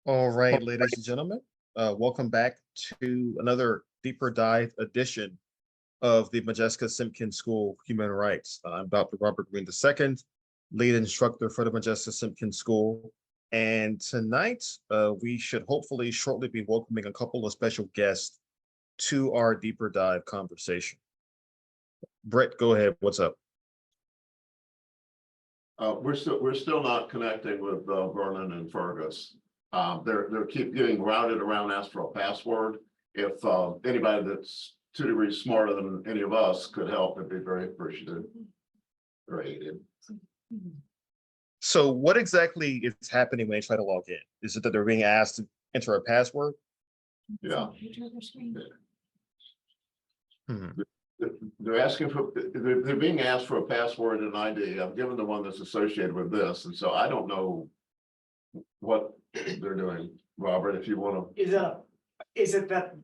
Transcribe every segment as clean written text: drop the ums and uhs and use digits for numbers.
All right, ladies and gentlemen, welcome back to another deeper dive edition of the Modjeska Simkins School of Human Rights. I'm Dr. Robert Greene II, lead instructor for the Modjeska Simkins School. And tonight, we should hopefully shortly be welcoming a couple of special guests to our deeper dive conversation. Brett, go ahead. What's up? We're still not connecting with Vernon and Fergus. They're keep getting routed around, asked for a password. If anybody that's 2 degrees smarter than any of us could help, it'd be very appreciative. Great. So what exactly is happening when they try to log in? Is it that they're being asked to enter a password? Yeah. Hmm. They're asking for, they're being asked for a password and ID. I've given the one that's associated with this, and so I don't know what they're doing. Robert, if you want to. Is it that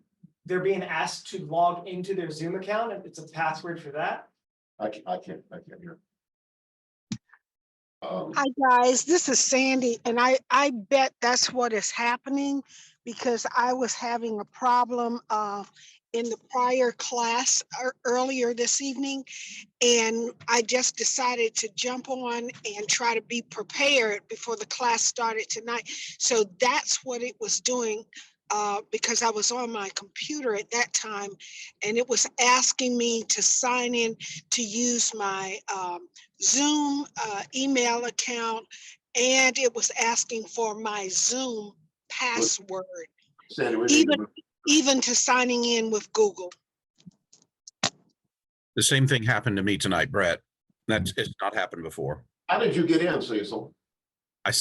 they're being asked to log into their Zoom account and it's a password for that? I can't hear. Hi guys, this is Sandy, and I bet that's what is happening because I was having a problem in the prior class earlier this evening, and I just decided to jump on and try to be prepared before the class started tonight. So that's what it was doing because I was on my computer at that time, and it was asking me to sign in to use my Zoom email account, and it was asking for my Zoom password, Sandy, even to signing in with Google. The same thing happened to me tonight, Brett. It's not happened before. how did you get in, Cecil? I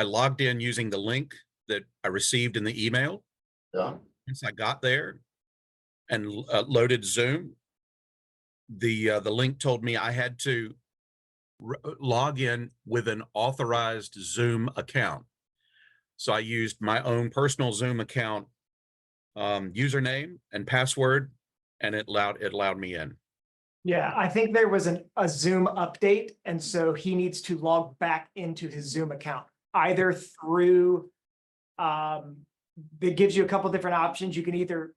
logged in using the link that I received in the email. Yeah. Once I got there and loaded Zoom, the link told me I had to log in with an authorized Zoom account. So I used my own personal Zoom account username and password, and it allowed me in. Yeah, I think there was a Zoom update, and so he needs to log back into his Zoom account, either through, it gives you a couple different options. You can either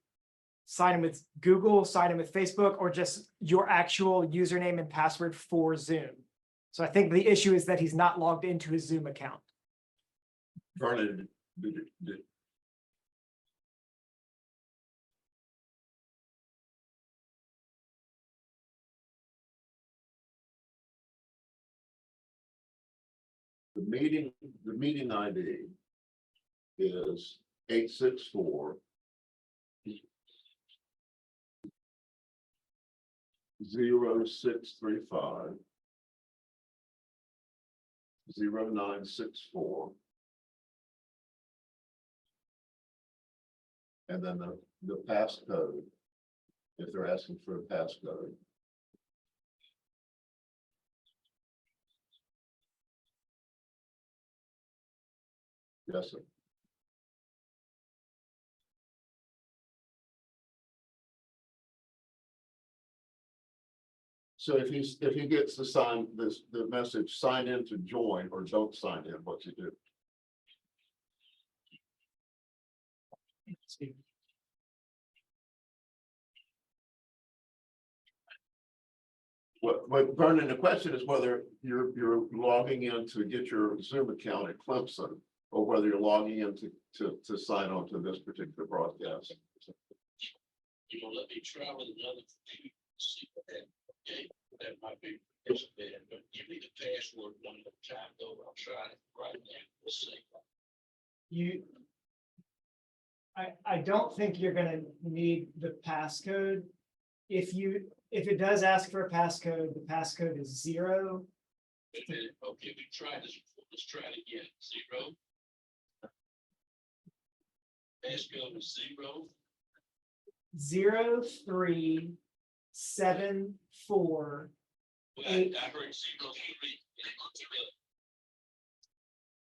sign in with Google, sign in with Facebook, or just your actual username and password for Zoom. So I think the issue is that he's not logged into his Zoom account. Vernon, the meeting ID is 864 0635 0964, and then the passcode, if they're asking for a passcode. Yes, sir. So if he gets the message, sign in to join, or don't sign in, what you do? What Vernon, the question is whether you're logging in to get your Zoom account at Clemson, or whether you're logging in to sign on to this particular broadcast. You know, let me try with another see what that, okay, that might be bad, but give me the password one more time though. I'll try it right now. We'll see. I don't think you're gonna need the passcode. If it does ask for a passcode, the passcode is 0. Okay, we tried this before. Let's try it again. 0. Passcode is 0. 0374. Well, I heard 03.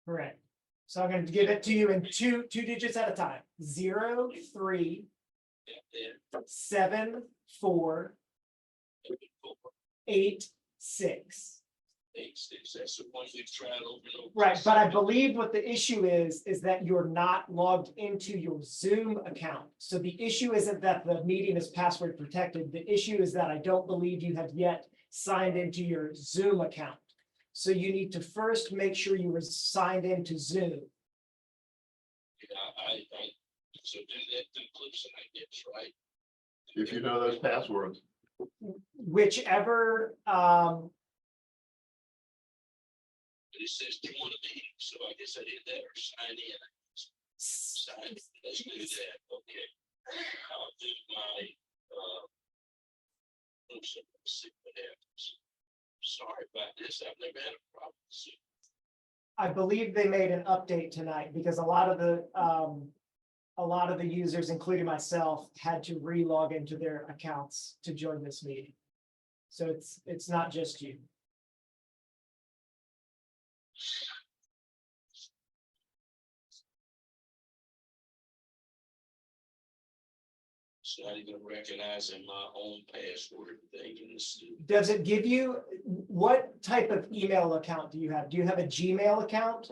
Correct. So I'm going to give it to you in two digits at a time. 037486. That's the one we've tried over and over. Right, but I believe what the issue is that you're not logged into your Zoom account. So the issue isn't that the meeting is password protected. The issue is that I don't believe you have yet signed into your Zoom account. So you need to first make sure you were signed into Zoom. I so do that through Clipson, I guess, right? If you know those passwords. Whichever, But it says join a meeting, so I guess I did that or sign in. Sign, let's do that, okay. I'll do my, let's see what happens. Sorry about this, I've never had a problem with Zoom. I believe they made an update tonight because a lot of the users, including myself, had to re-log into their accounts to join this meeting. So it's not just you. It's not even recognizing my own password thing in this. Does it give you, what type of email account do you have? Do you have a Gmail account?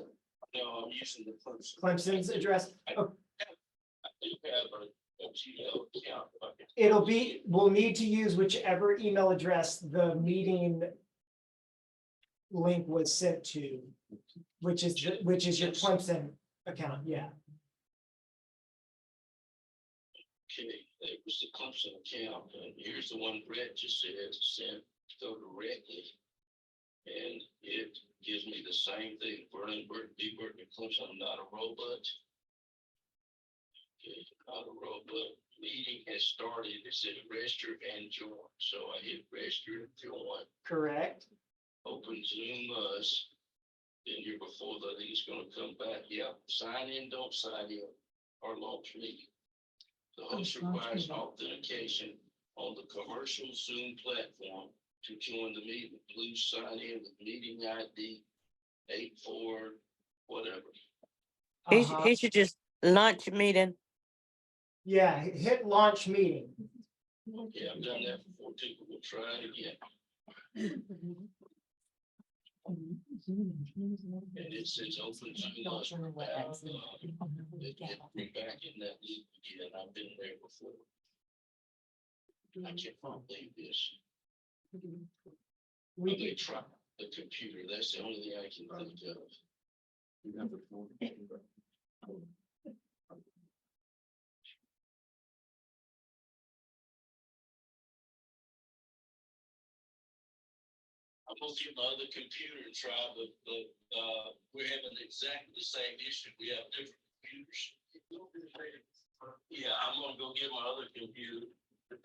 No, I'm using the Clemson. Clemson's address? I do have a Gmail account. We'll need to use whichever email address the meeting link was sent to, which is your Clemson account, yeah. Okay, it was the Clemson account, and here's the one Brett just said, sent go directly. And it gives me the same thing, Vernon, Burton, and Clemson, I'm not a robot. Okay, not a robot. Meeting has started, it said register and join, so I hit register and join. Correct. Open Zoom us. Then here before the thing is gonna come back, yeah, sign in, don't sign in, or launch meeting. The host requires authentication on the commercial Zoom platform to join the meeting. Please sign in with meeting ID 84, whatever. He should just launch meeting. Yeah, hit launch meeting. Okay, I've done that before too, but we'll try it again. And it says open Zoom us. It get me back in that loop again. I've been there before. I can't believe this. We Okay, can try the computer. That's the only thing I can think of. I'm gonna get my other computer and try, but we're having exactly the same issue. We have different computers. Yeah, I'm gonna go get my other computer. I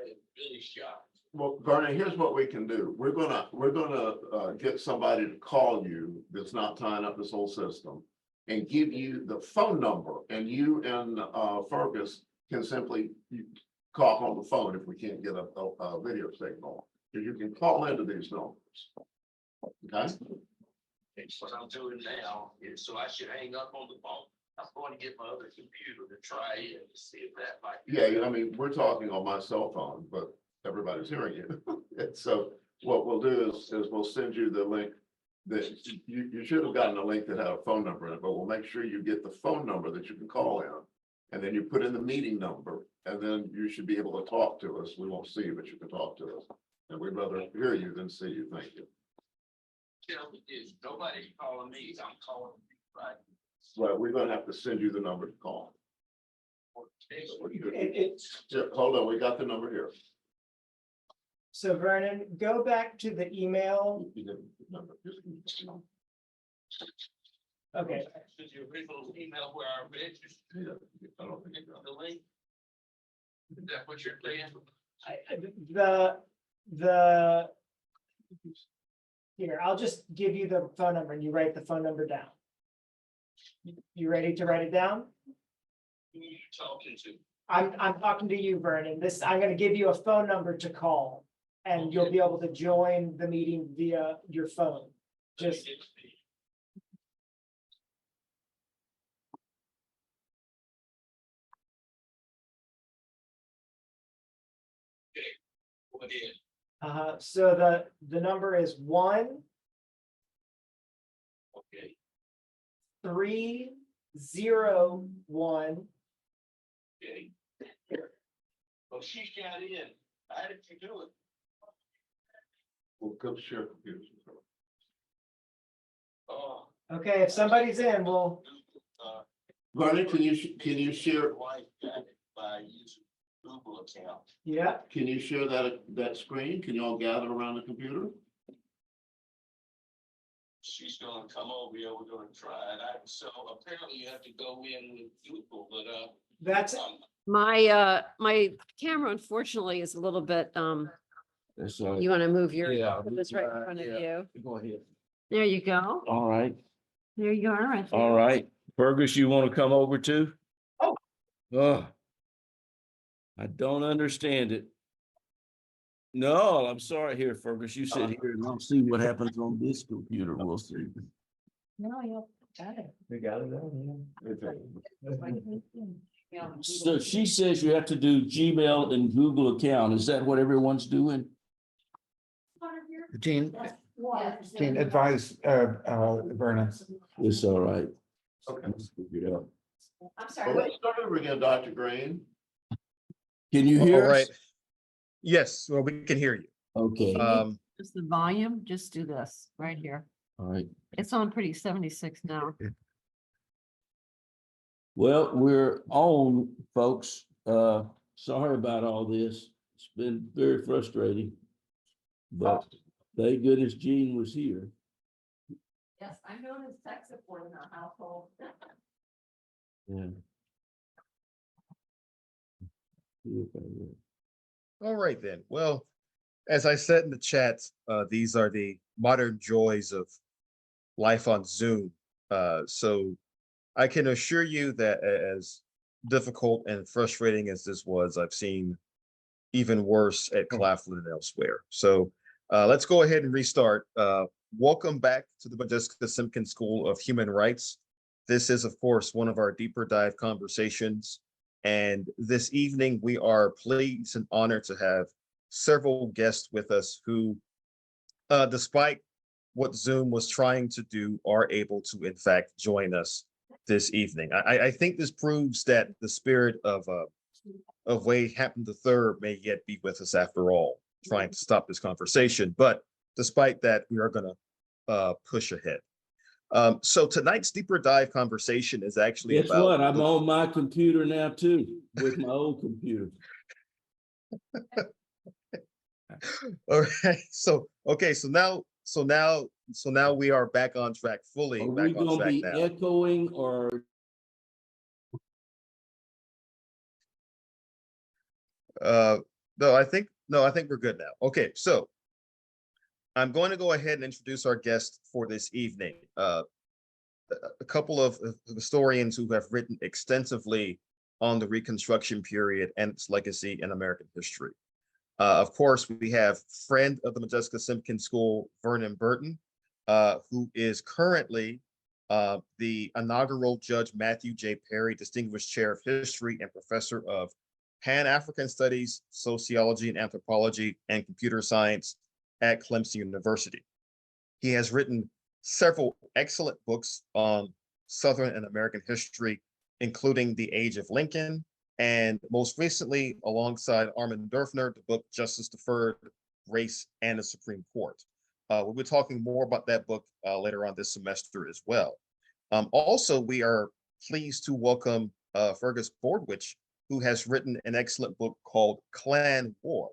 am really shocked. Well, Vernon, here's what we can do. We're gonna get somebody to call you that's not tying up this whole system and give you the phone number, and you and Fergus can simply call on the phone if we can't get a video signal. You can call into these numbers. Okay? That's what I'm doing now. So I should hang up on the phone. I'm going to get my other computer to try it and see if that might. Yeah, I mean, we're talking on my cell phone, but everybody's hearing you. And so what we'll do is we'll send you the link that you should have gotten a link that had a phone number in it, but we'll make sure you get the phone number that you can call in. And then you put in the meeting number, and then you should be able to talk to us. We won't see you, but you can talk to us. And we'd rather hear you than see you. Thank you. Tell me this, nobody's calling me, I'm calling you, right? Well, we're gonna have to send you the number to call. Yeah, hold on, we got the number here. So Vernon, go back to the email. Okay, To the original email where I registered, I don't forget the link. Is that what you're saying? Here, I'll just give you the phone number and you write the phone number down. You ready to write it down? Who are you talking to? I'm talking to you, Vernon. I'm gonna give you a phone number to call. And you'll be able to join the meeting via your phone. Just. Go ahead. So the number is 1 Okay, 3 0 1. okay. Well, she's got in. How did you do it? We'll go share computers. Oh. Okay, if somebody's in, we'll. Vernon, can you share, Wife got it by using Google account. Yeah. can you share that screen? Can you all gather around the computer? She's gonna come over here, we're gonna try it out. So apparently you have to go in with Google, but That's My camera unfortunately is a little bit, That's all right. you want to move your, Yeah. put this right in front of Yeah. you. Go ahead. There you go. All right, There you are. Right there. all right. Fergus, you want to come over too? Oh. Oh. I don't understand it. No, I'm sorry here, Fergus. You sit here and I'll see what happens on this computer. We'll see. No, you got it. We got it. So she says you have to do Gmail and Google account. Is that what everyone's doing? Gene, advise, Vernon. It's all right. Okay. Let's figure it out. I'm Well, sorry. let's start over again, Dr. Greene. Can you All hear right. us? Yes, well, we can hear you. Okay, Just the volume, just do this right here. all right. It's on pretty 76 now. Well, we're on, folks. Sorry about all this. It's been very frustrating. But thank goodness Gene was here. Yes, I'm known as tech support in our household. Yeah. All right then. Well, as I said in the chat, these are the modern joys of life on Zoom. So I can assure you that as difficult and frustrating as this was, I've seen even worse at Claflin and elsewhere. So let's go ahead and restart. Welcome back to the Modjeska Simkins School of Human Rights. This is, of course, one of our deeper dive conversations. And this evening, we are pleased and honored to have several guests with us who, despite what Zoom was trying to do, are able to, in fact, join us this evening. I think this proves that the spirit of Wade Hampton III may yet be with us after all, trying to stop this conversation. But despite that, we are going to push ahead. So tonight's deeper dive conversation is actually Guess about what? I'm on my computer now too, with my old computer. All right. So okay. So now we are back on track fully. Are Back we on gonna track be now. echoing or? No, I think we're good now. Okay. So I'm going to go ahead and introduce our guest for this evening. A couple of historians who have written extensively on the Reconstruction period and its legacy in American history. Of course, we have friend of the Modjeska Simkins School, Vernon Burton, who is currently the inaugural Judge Matthew J. Perry Distinguished Chair of History and Professor of Pan-African Studies, Sociology and Anthropology, and Computer Science at Clemson University. He has written several excellent books on Southern and American history, including The Age of Lincoln, and most recently, alongside Armin Durfner, the book Justice Deferred, Race, and the Supreme Court. We'll be talking more about that book later on this semester as well. Also, we are pleased to welcome Fergus Bordewich, who has written an excellent book called Clan War,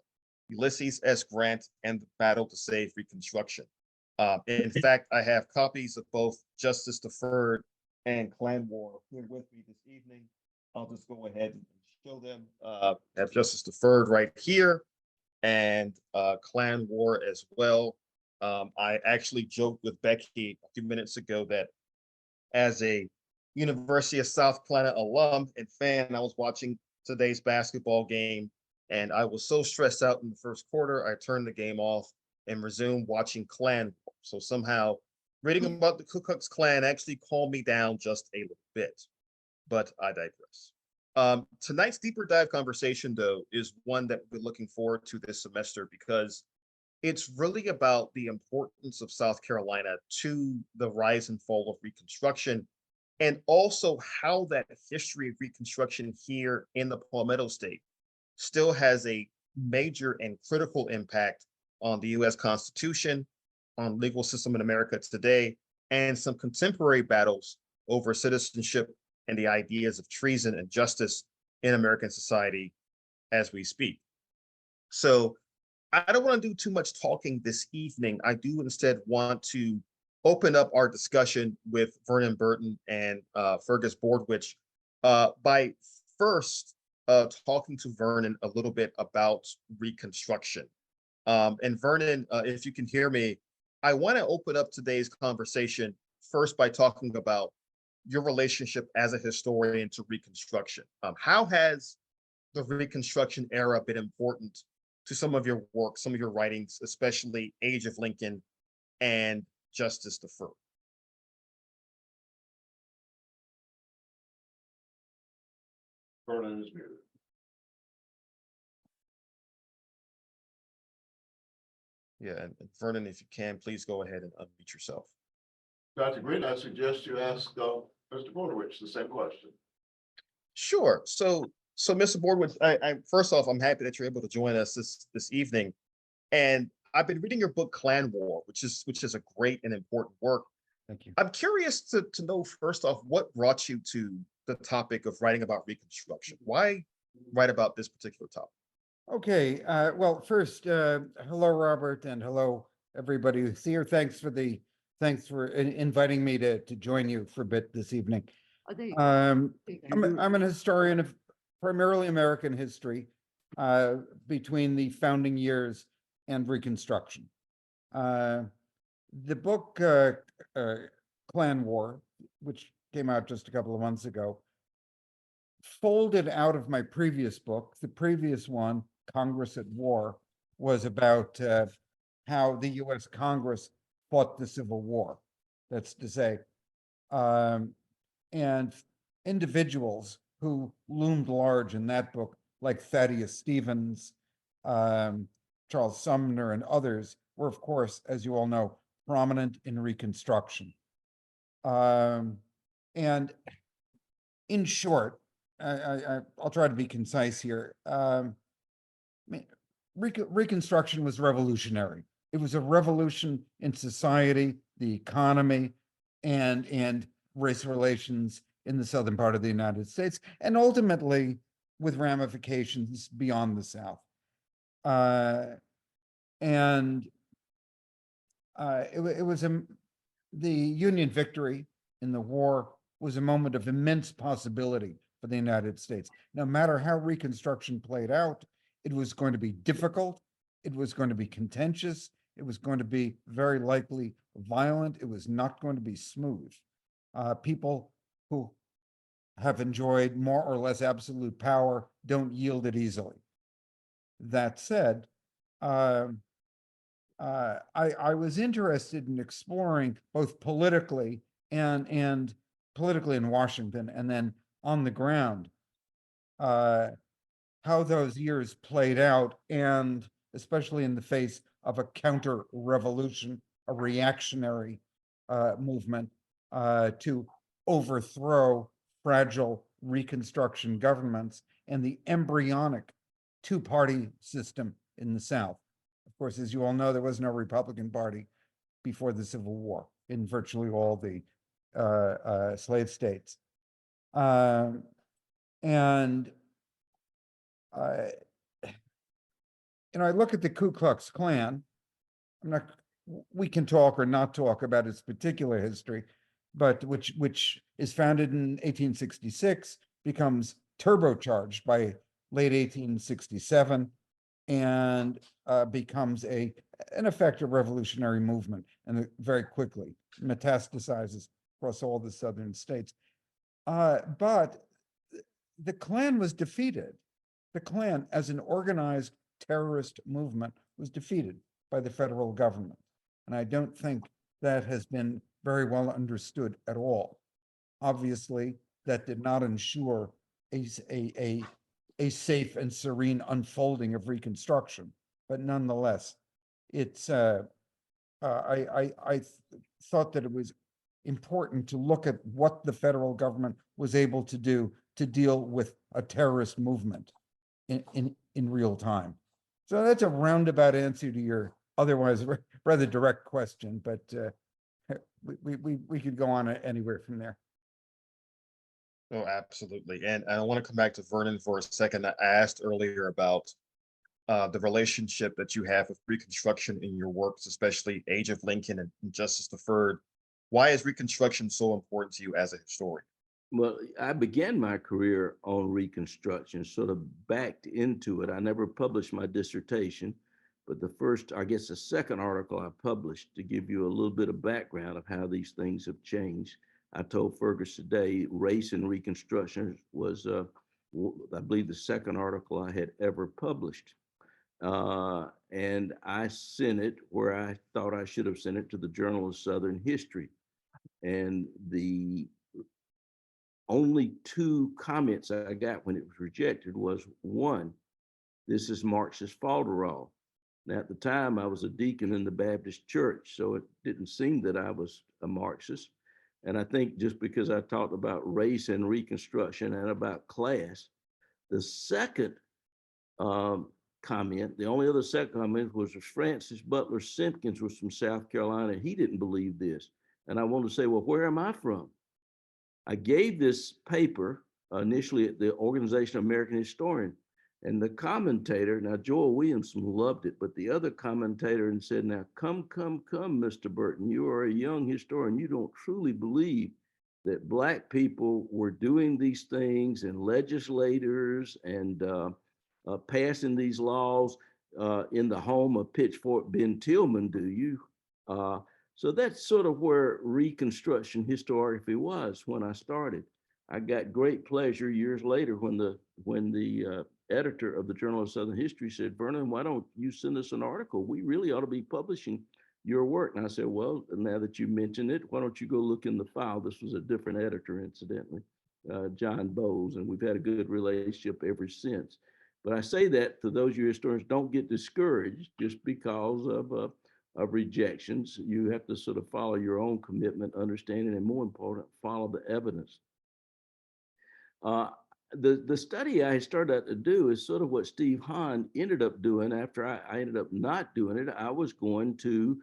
Ulysses S. Grant and the Battle to Save Reconstruction. In fact, I have copies of both Justice Deferred and Clan War here with me this evening. I'll just go ahead and show them. I have Justice Deferred right here and Clan War as well. I actually joked with Becky a few minutes ago that as a University of South Carolina alum and fan, I was watching today's basketball game and I was so stressed out in the first quarter, I turned the game off and resumed watching Clan War. So somehow reading about the Ku Klux Klan actually calmed me down just a little bit, but I digress. Tonight's deeper dive conversation, though, is one that we're looking forward to this semester because it's really about the importance of South Carolina to the rise and fall of Reconstruction, and also how that history of Reconstruction here in the Palmetto State still has a major and critical impact on the US Constitution, on legal system in America today, and some contemporary battles over citizenship and the ideas of treason and justice in American society as we speak. So I don't want to do too much talking this evening. I do instead want to open up our discussion with Vernon Burton and Fergus Bordewich by first talking to Vernon a little bit about Reconstruction. And Vernon, if you can hear me, I want to open up today's conversation first by talking about your relationship as a historian to Reconstruction. How has the Reconstruction era been important to some of your work, some of your writings, especially Age of Lincoln and Justice Deferred? Vernon is muted. Yeah, and Vernon, if you can, please go ahead and unmute yourself. Dr. Greene, I suggest you ask Mr. Bordewich the same question. Sure. So Mr. Bordewich, I first off, I'm happy that you're able to join us this evening. And I've been reading your book, Clan War, which is a great and important work. Thank you. I'm curious to know first off, what brought you to the topic of writing about Reconstruction? Why write about this particular topic? Okay, well, first, hello, Robert, and hello, everybody who's here. Thanks for inviting me to join you for a bit this evening. I'm an historian of primarily American history, between the founding years and Reconstruction. The book, Clan War, which came out just a couple of months ago, folded out of my previous book. The previous one, Congress at War, was about how the US Congress fought the Civil War. That's to say, and individuals who loomed large in that book, like Thaddeus Stevens, Charles Sumner, and others, were, of course, as you all know, prominent in Reconstruction. And in short, I'll try to be concise here. Reconstruction was revolutionary. It was a revolution in society, the economy, and race relations in the southern part of the United States, and ultimately with ramifications beyond the South. It was the Union victory in the war was a moment of immense possibility for the United States. No matter how Reconstruction played out, it was going to be difficult, it was going to be contentious, it was going to be very likely violent, it was not going to be smooth. People who have enjoyed more or less absolute power don't yield it easily. That said, I was interested in exploring both politically and politically in Washington, and then on the ground, how those years played out, and especially in the face of a counter-revolution, a reactionary movement to overthrow fragile Reconstruction governments and the embryonic two-party system in the South. Of course, as you all know, there was no Republican Party before the Civil War in virtually all the slave states. I look at the Ku Klux Klan. We can talk or not talk about its particular history, but which is founded in 1866, becomes turbocharged by late 1867, and becomes an effective revolutionary movement, and very quickly metastasizes across all the southern states. But the Klan was defeated. The Klan, as an organized terrorist movement, was defeated by the federal government. And I don't think that has been very well understood at all. Obviously, that did not ensure a safe and serene unfolding of Reconstruction, but nonetheless, it's, I thought that it was important to look at what the federal government was able to do to deal with a terrorist movement in real time. So that's a roundabout answer to your otherwise rather direct question, but we could go on anywhere from there. Oh, absolutely. And I want to come back to Vernon for a second. I asked earlier about the relationship that you have with Reconstruction in your works, especially Age of Lincoln and Justice Deferred. Why is Reconstruction so important to you as a historian? Well, I began my career on Reconstruction, sort of backed into it. I never published my dissertation, but the first, I guess the second article I published, to give you a little bit of background of how these things have changed. I told Fergus today, Race and Reconstruction was, I believe, the second article I had ever published. And I sent it where I thought I should have sent it, to the Journal of Southern History. And the only two comments I got when it was rejected was, one, this is Marxist falderall. Now, at the time, I was a deacon in the Baptist church, so it didn't seem that I was a Marxist. And I think just because I talked about race and Reconstruction and about class, the second comment, the only other second comment was Francis Butler Simpkins was from South Carolina. He didn't believe this. And I wanted to say, well, where am I from? I gave this paper initially at the Organization of American Historians, and the commentator, now Joel Williamson loved it, but the other commentator and said, now come, Mr. Burton, you are a young historian. You don't truly believe that Black people were doing these things and legislators and passing these laws in the home of Pitchfork Ben Tillman, do you? So that's sort of where Reconstruction historiography was when I started. I got great pleasure years later when the editor of the Journal of Southern History said, Vernon, why don't you send us an article? We really ought to be publishing your work. And I said, well, now that you mention it, why don't you go look in the file? This was a different editor, incidentally, John Bowles, and we've had a good relationship ever since. But I say that to those of you historians, don't get discouraged just because of rejections. You have to sort of follow your own commitment, understanding, and more important, follow the evidence. The study I started out to do is sort of what Steve Hahn ended up doing after I ended up not doing it. I was going to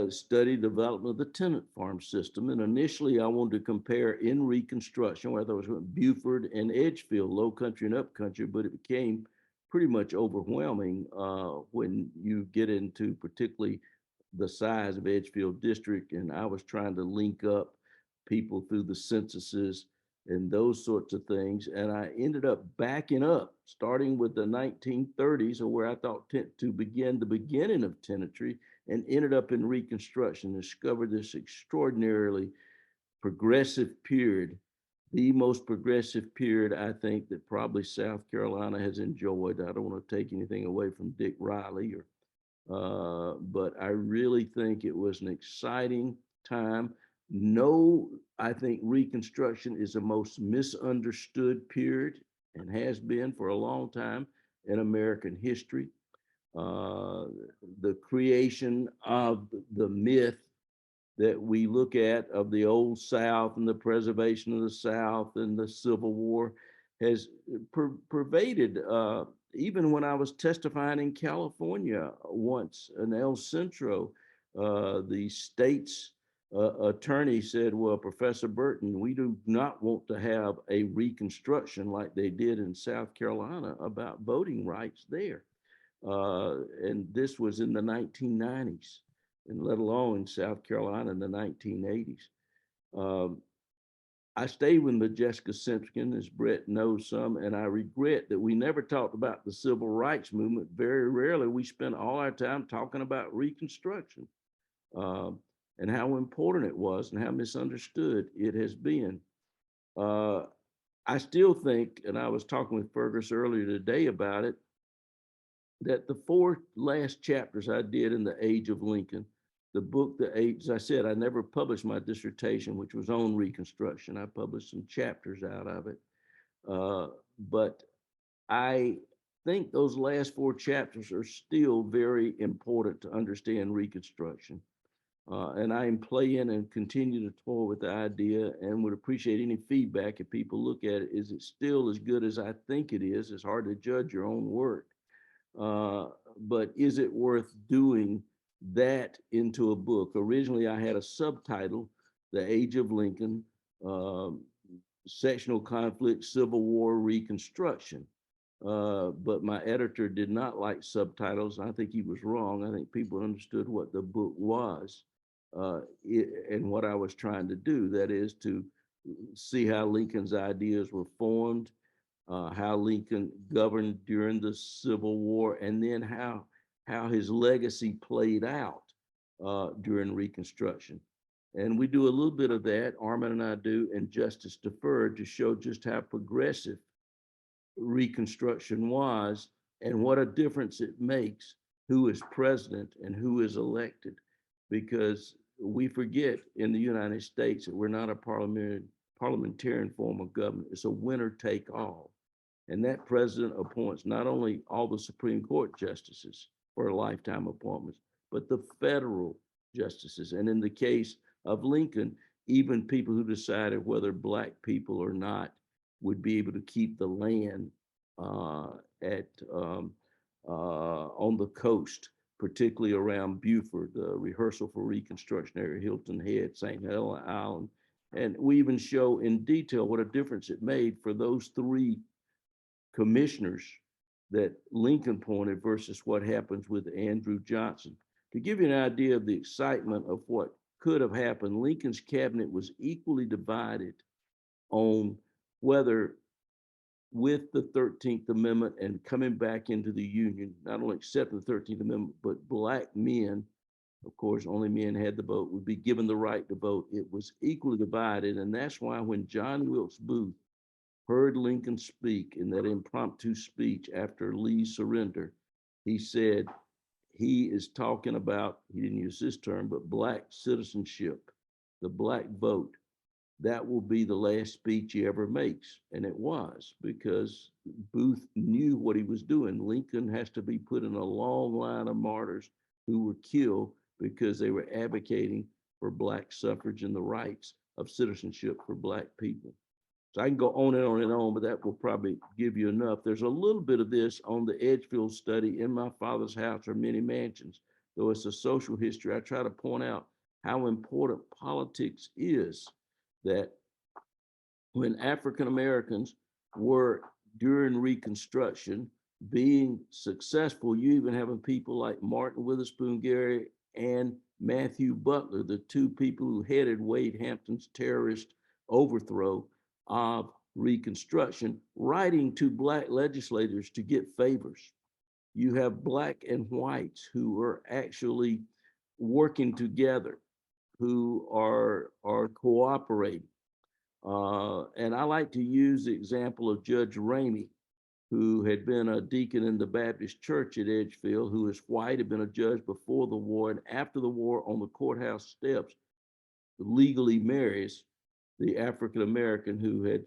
study development of the tenant farm system. And initially I wanted to compare in Reconstruction, whether it was Beaufort and Edgefield, low country and up country, but it became pretty much overwhelming when you get into particularly the size of Edgefield district. And I was trying to link up people through the censuses and those sorts of things. And I ended up backing up, starting with the 1930s, or where I thought to begin the beginning of tenantry, and ended up in Reconstruction, discovered this extraordinarily progressive period, the most progressive period I think that probably South Carolina has enjoyed. I don't want to take anything away from Dick Riley, but I really think it was an exciting time. No, I think Reconstruction is the most misunderstood period and has been for a long time in American history. The creation of the myth that we look at of the old South and the preservation of the South and the Civil War has pervaded. Even when I was testifying in California once in El Centro, the state's attorney said, well, Professor Burton, we do not want to have a reconstruction like they did in South Carolina about voting rights there. And this was in the 1990s, and let alone South Carolina in the 1980s. I stayed with Modjeska Simkins, as Brett knows some, and I regret that we never talked about the civil rights movement. Very rarely we spent all our time talking about Reconstruction and how important it was and how misunderstood it has been. I still think, and I was talking with Fergus earlier today about it, that the 4 last chapters I did in the Age of Lincoln, the book, as I said, I never published my dissertation, which was on Reconstruction. I published some chapters out of it. But I think those last 4 chapters are still very important to understand Reconstruction. And I am playing and continue to toy with the idea and would appreciate any feedback if people look at it. Is it still as good as I think it is? It's hard to judge your own work. But is it worth doing that into a book? Originally, I had a subtitle, The Age of Lincoln, Sectional Conflict, Civil War, Reconstruction. But my editor did not like subtitles. I think he was wrong. I think people understood what the book was and what I was trying to do. That is to see how Lincoln's ideas were formed, how Lincoln governed during the Civil War, and then how his legacy played out during Reconstruction. And we do a little bit of that, Armin and I do, and Justice Deferred, to show just how progressive Reconstruction was and what a difference it makes who is president and who is elected. Because we forget in the United States that we're not a parliamentarian form of government. It's a winner take all. And that president appoints not only all the Supreme Court justices for lifetime appointments, but the federal justices. And in the case of Lincoln, even people who decided whether Black people or not would be able to keep the land on the coast, particularly around Beaufort, the rehearsal for Reconstruction area, Hilton Head, St. Helena Island. And we even show in detail what a difference it made for those 3 commissioners that Lincoln appointed versus what happens with Andrew Johnson. To give you an idea of the excitement of what could have happened, Lincoln's cabinet was equally divided on whether, with the 13th Amendment and coming back into the Union, not only accepting the 13th Amendment, but Black men, of course, only men had the vote, would be given the right to vote. It was equally divided. And that's why when John Wilkes Booth heard Lincoln speak in that impromptu speech after Lee's surrender, he said he is talking about, he didn't use this term, but Black citizenship, the Black vote. That will be the last speech he ever makes. And it was, because Booth knew what he was doing. Lincoln has to be put in a long line of martyrs who were killed because they were advocating for Black suffrage and the rights of citizenship for Black people. So I can go on and on and on, but that will probably give you enough. There's a little bit of this on the Edgefield study, In My Father's House Are Many Mansions. Though it's a social history, I try to point out how important politics is, that when African Americans were during Reconstruction being successful, you even having people like Martin Witherspoon Gary and Matthew Butler, the 2 people who headed Wade Hampton's terrorist overthrow of Reconstruction, writing to Black legislators to get favors. You have Black and whites who are actually working together, who are cooperating. And I like to use the example of Judge Ramey, who had been a deacon in the Baptist church at Edgefield, who is white, had been a judge before the war, and after the war on the courthouse steps, legally marries the African-American who had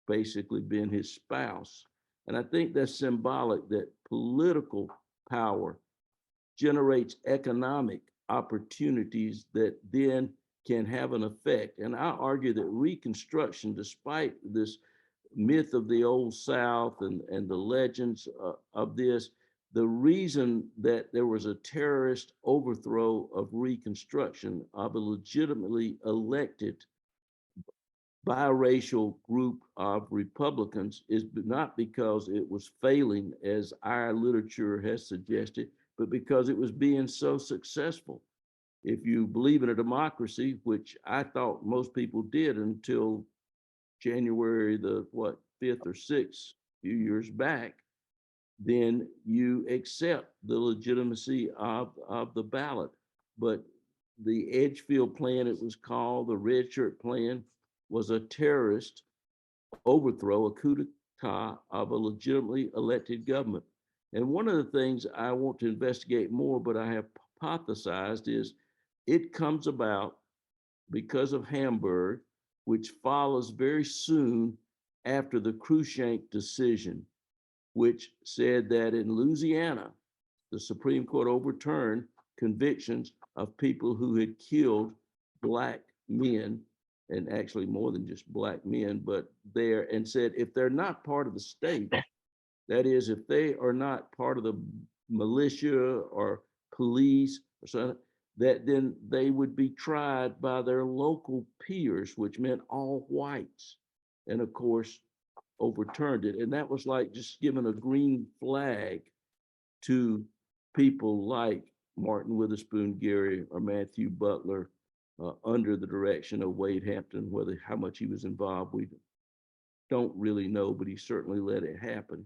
basically been his spouse. And I think that's symbolic that political power generates economic opportunities that then can have an effect. And I argue that Reconstruction, despite this myth of the Old South and the legends of this, the reason that there was a terrorist overthrow of Reconstruction of a legitimately elected biracial group of Republicans is not because it was failing, as our literature has suggested, but because it was being so successful. If you believe in a democracy, which I thought most people did until January the 5th or 6th, a few years back, then you accept the legitimacy of the ballot. But the Edgefield plan, it was called, the Red Shirt plan, was a terrorist overthrow, a coup d'etat of a legitimately elected government. And one of the things I want to investigate more, but I have hypothesized, is it comes about because of Hamburg, which follows very soon after the Cruikshank decision. which said that in Louisiana, the Supreme Court overturned convictions of people who had killed Black men, and actually more than just Black men, but there, and said if they're not part of the state, that is, if they are not part of the militia or police or something, that then they would be tried by their local peers, which meant all whites. And of course, overturned it. And that was like just giving a green flag to people like Martin Witherspoon Gary or Matthew Butler under the direction of Wade Hampton. Whether how much he was involved, we don't really know, but he certainly let it happen.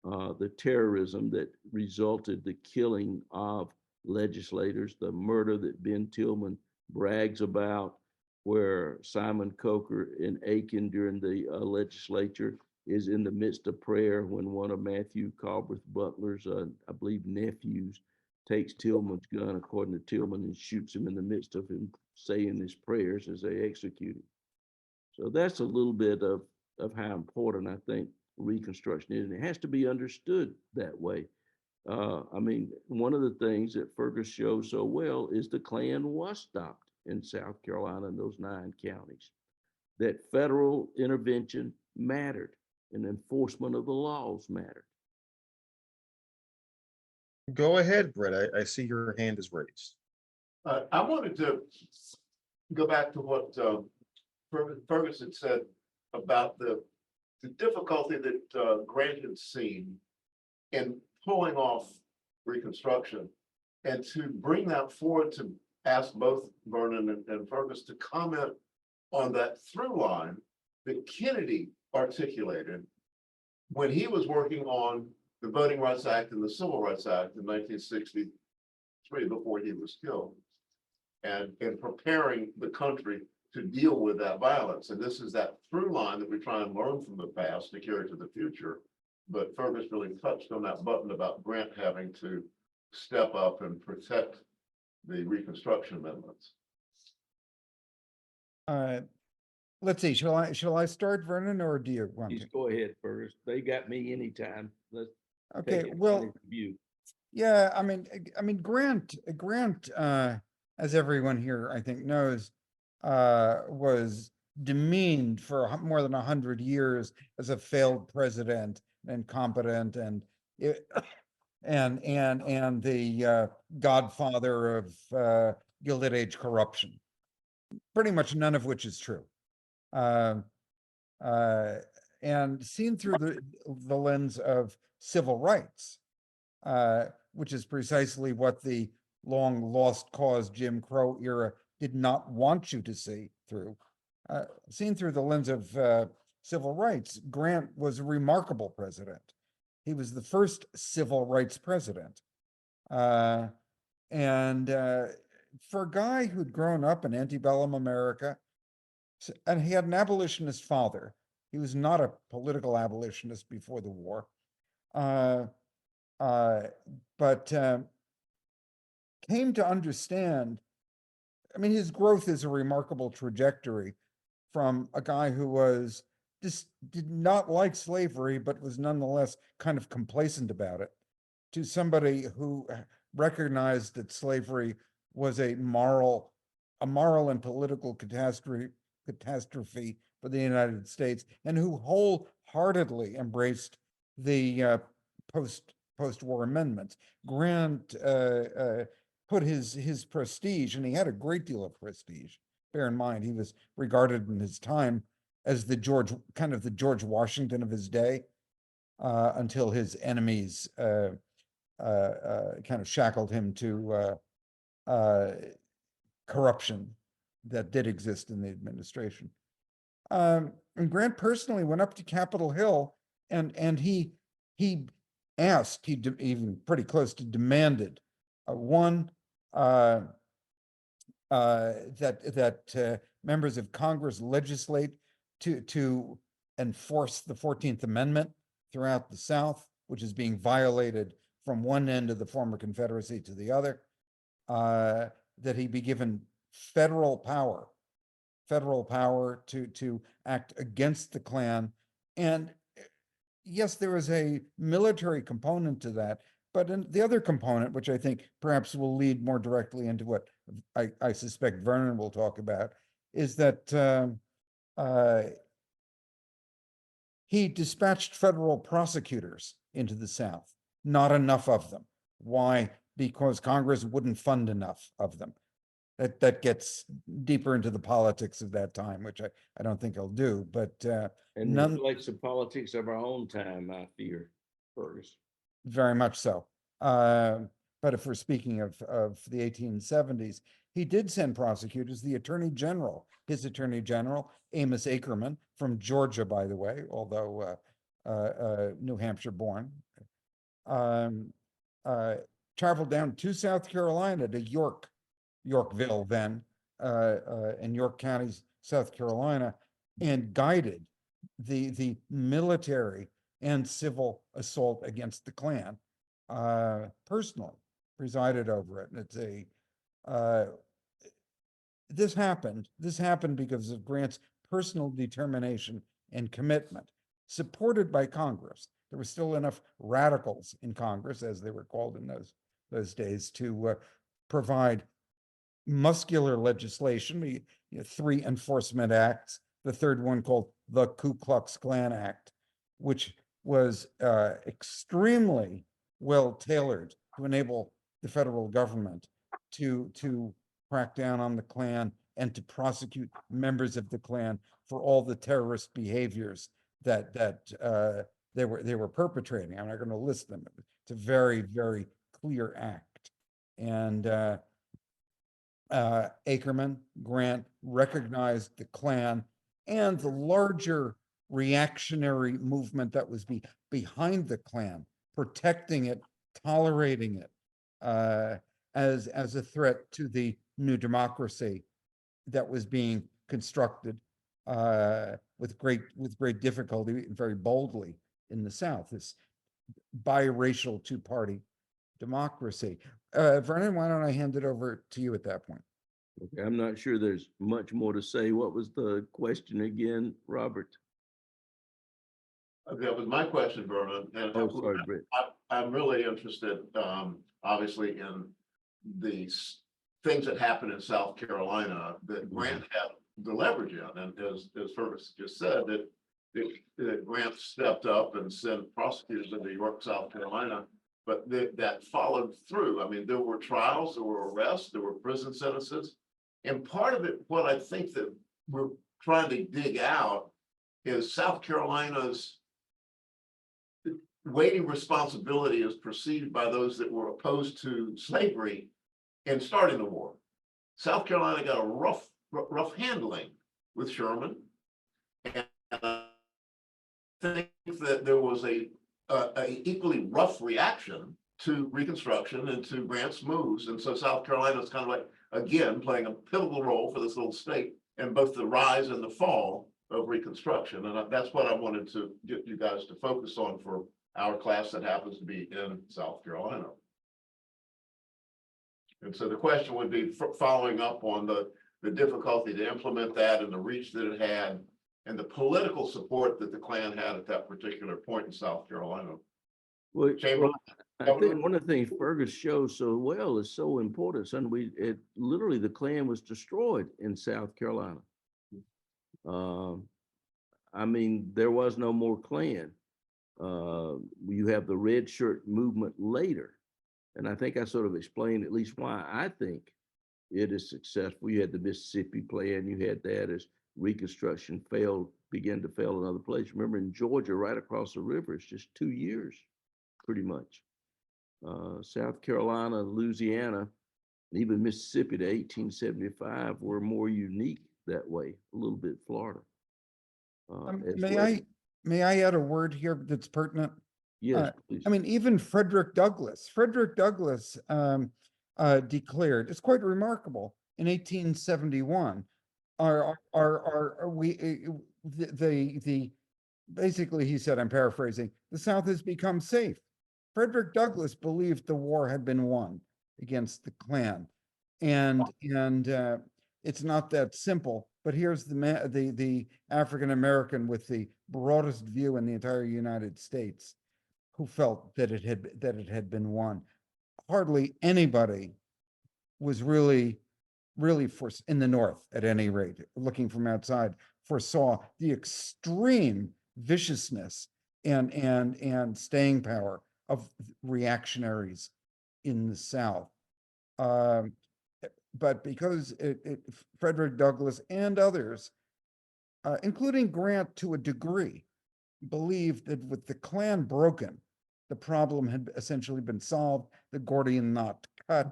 The terrorism that resulted, the killing of legislators, the murder that Ben Tillman brags about, where Simon Coker in Aiken during the legislature is in the midst of prayer when one of Matthew Calverth Butler's, I believe, nephews takes Tillman's gun, according to Tillman, and shoots him in the midst of him saying his prayers as they execute him. So that's a little bit of how important I think Reconstruction is, and it has to be understood that way. I mean, one of the things that Fergus shows so well is the Klan was stopped in South Carolina in those 9 counties, that federal intervention mattered and enforcement of the laws mattered. Go ahead, Brett. I see your hand is raised. I wanted to go back to what Fergus had said about the difficulty that Grant had seen in pulling off Reconstruction, and to bring that forward to ask both Vernon and Fergus to comment on that through line that Kennedy articulated when he was working on the Voting Rights Act and the Civil Rights Act in 1963, before he was killed, and in preparing the country to deal with that violence. And this is that through line that we try and learn from the past to carry to the future. But Fergus really touched on that button about Grant having to step up and protect the Reconstruction amendments. Let's see, shall I start, Vernon, or do you want Please to? go ahead, Fergus. They got me anytime. Let's Okay, take it well, in review. yeah, I mean, Grant, as everyone here I think knows, was demeaned for more than 100 years as a failed president, incompetent, and the godfather of Gilded Age corruption. Pretty much none of which is true. And seen through the lens of civil rights, which is precisely what the long lost cause Jim Crow era did not want you to see through. Seen through the lens of civil rights, Grant was a remarkable president. He was the first civil rights president. And for a guy who'd grown up in antebellum America, and he had an abolitionist father, he was not a political abolitionist before the war, but came to understand, I mean, his growth is a remarkable trajectory from a guy who was just did not like slavery, but was nonetheless kind of complacent about it, to somebody who recognized that slavery was a moral and political catastrophe for the United States, and who wholeheartedly embraced the post-war amendments. Grant put his prestige, and he had a great deal of prestige. Bear in mind, he was regarded in his time as the George Washington of his day, until his enemies kind of shackled him to corruption that did exist in the administration. And Grant personally went up to Capitol Hill, and he asked, even pretty close to demanded, that members of Congress legislate to enforce the 14th Amendment throughout the South, which is being violated from one end of the former Confederacy to the other, that he be given federal power to act against the Klan. And yes, there was a military component to that, but the other component, which I think perhaps will lead more directly into what I suspect Vernon will talk about, is that he dispatched federal prosecutors into the South, not enough of them. Why? Because Congress wouldn't fund enough of them. That gets deeper into the politics of that time, which I don't think I'll do, but And none, reflects the politics of our own time, I fear, Fergus. very much so. But if we're speaking of the 1870s, he did send prosecutors, the attorney general, his attorney general, Amos Ackerman, from Georgia, by the way, although New Hampshire born, traveled down to South Carolina, to Yorkville then, in York County, South Carolina, and guided the military and civil assault against the Klan, personally presided over it. And it's this happened because of Grant's personal determination and commitment, supported by Congress. There were still enough radicals in Congress, as they were called in those days, to provide muscular legislation, 3 enforcement acts, the third one called the Ku Klux Klan Act, which was extremely well tailored to enable the federal government to crack down on the Klan and to prosecute members of the Klan for all the terrorist behaviors that they were perpetrating. I'm not going to list them. It's a very, very clear act. And Ackerman, Grant recognized the Klan and the larger reactionary movement that was behind the Klan, protecting it, tolerating it as a threat to the new democracy that was being constructed with great difficulty and very boldly in the South, this biracial two-party democracy. Vernon, why don't I hand it over to you at that point? Okay, I'm not sure there's much more to say. What was the question again, Robert? That was my question, Vernon. And Oh, sorry, Britt. I'm really interested, obviously, in these things that happened in South Carolina that Grant had the leverage in. And as Fergus just said, that Grant stepped up and sent prosecutors into York, South Carolina, but that followed through. I mean, there were trials, there were arrests, there were prison sentences. And part of it, what I think that we're trying to dig out is South Carolina's weighty responsibility is perceived by those that were opposed to slavery in starting the war. South Carolina got a rough handling with Sherman, and I think that there was a equally rough reaction to Reconstruction and to Grant's moves, and so South Carolina is kind of like, again, playing a pivotal role for this little state in both the rise and the fall of Reconstruction, and that's what I wanted to get you guys to focus on for our class that happens to be in South Carolina. And so the question would be following up on the difficulty to implement that and the reach that it had and the political support that the Klan had at that particular point in South Carolina. Well, Chamberlain, I think one of the things Fergus shows so well is so important. Son, literally the Klan was destroyed in South Carolina. I mean, there was no more Klan. You have the red shirt movement later. And I think I sort of explained at least why I think it is successful. You had the Mississippi Plan, you had that as Reconstruction began to fail in other places. Remember in Georgia, right across the river, it's just 2 years, pretty much. South Carolina, Louisiana, and even Mississippi to 1875 were more unique that way, a little bit Florida. May I add a word here that's pertinent? Yes, please. I mean, even Frederick Douglass declared, it's quite remarkable, in 1871, basically he said, I'm paraphrasing, the South has become safe. Frederick Douglass believed the war had been won against the Klan. And it's not that simple, but here's the African-American with the broadest view in the entire United States who felt that it had been won. Hardly anybody was really in the North, at any rate, looking from outside, foresaw the extreme viciousness and staying power of reactionaries in the South. But because Frederick Douglass and others, including Grant to a degree, believed that with the Klan broken, the problem had essentially been solved, the Gordian knot cut.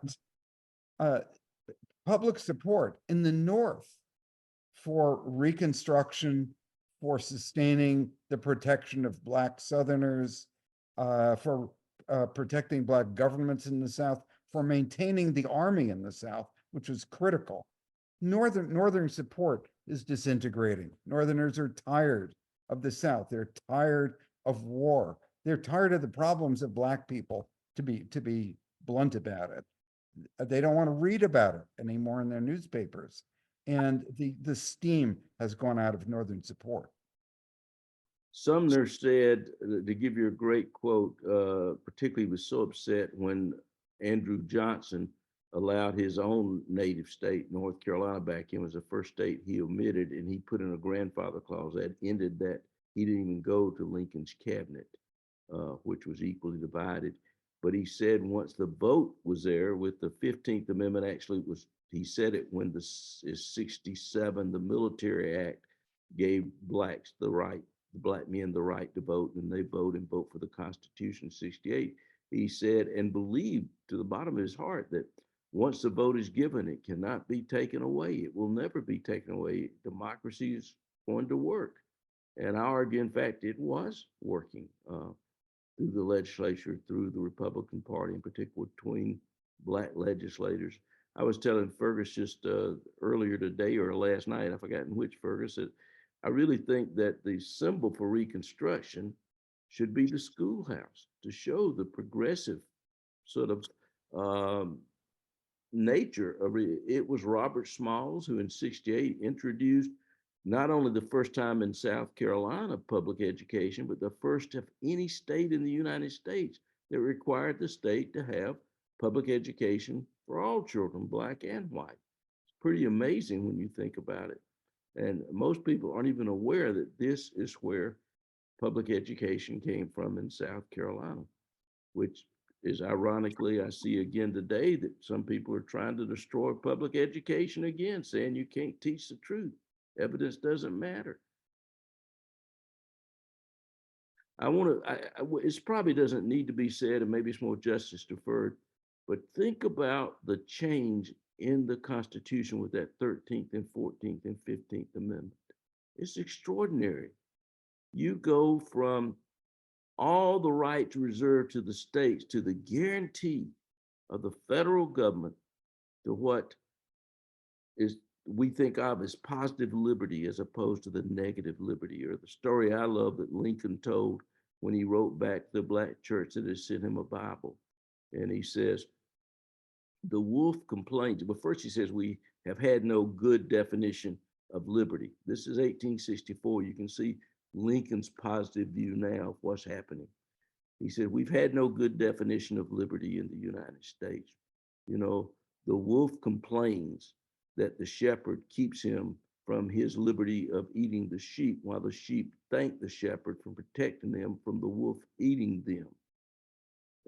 Public support in the North for Reconstruction, for sustaining the protection of Black Southerners, for protecting Black governments in the South, for maintaining the army in the South, which was critical. Northern support is disintegrating. Northerners are tired of the South. They're tired of war. They're tired of the problems of Black people, to be blunt about it. They don't want to read about it anymore in their newspapers. And the steam has gone out of Northern support. Sumner said, to give you a great quote, particularly he was so upset when Andrew Johnson allowed his own native state, North Carolina, back in. Was the first state he omitted, and he put in a grandfather clause that ended that. He didn't even go to Lincoln's cabinet, which was equally divided. But he said once the vote was there with the 15th Amendment, actually was, he said it when the 67, the Military Act gave blacks the right, the Black men the right to vote, and they vote for the Constitution in 68. He said and believed to the bottom of his heart that once the vote is given, it cannot be taken away. It will never be taken away. Democracy is going to work. And I argue, in fact, it was working through the legislature, through the Republican Party, in particular between Black legislators. I was telling Fergus just earlier today or last night, I've forgotten which, Fergus, that I really think that the symbol for Reconstruction should be the schoolhouse, to show the progressive sort of nature of it. It was Robert Smalls who in 68 introduced not only the first time in South Carolina public education, but the first of any state in the United States that required the state to have public education for all children, Black and white. It's pretty amazing when you think about it. And most people aren't even aware that this is where public education came from in South Carolina, which is ironically, I see again today that some people are trying to destroy public education again, saying you can't teach the truth. Evidence doesn't matter. It probably doesn't need to be said, and maybe it's more justice deferred, but think about the change in the Constitution with that 13th and 14th and 15th Amendment. It's extraordinary. You go from all the rights reserved to the states to the guarantee of the federal government to what is we think of as positive liberty as opposed to the negative liberty, or the story I love that Lincoln told when he wrote back to the Black church that had sent him a Bible. And he says, the wolf complains, but first he says, we have had no good definition of liberty. This is 1864. You can see Lincoln's positive view now of what's happening. He said, we've had no good definition of liberty in the United States. You know, the wolf complains that the shepherd keeps him from his liberty of eating the sheep, while the sheep thank the shepherd for protecting them from the wolf eating them.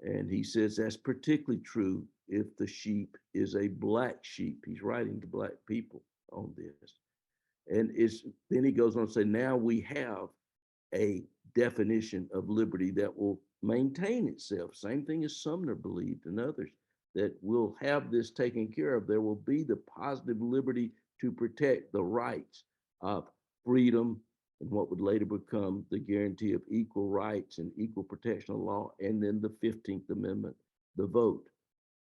And he says that's particularly true if the sheep is a Black sheep. He's writing to Black people on this. And then he goes on to say, now we have a definition of liberty that will maintain itself. Same thing as Sumner believed and others, that we'll have this taken care of. There will be the positive liberty to protect the rights of freedom and what would later become the guarantee of equal rights and equal protection of law, and then the 15th Amendment, the vote,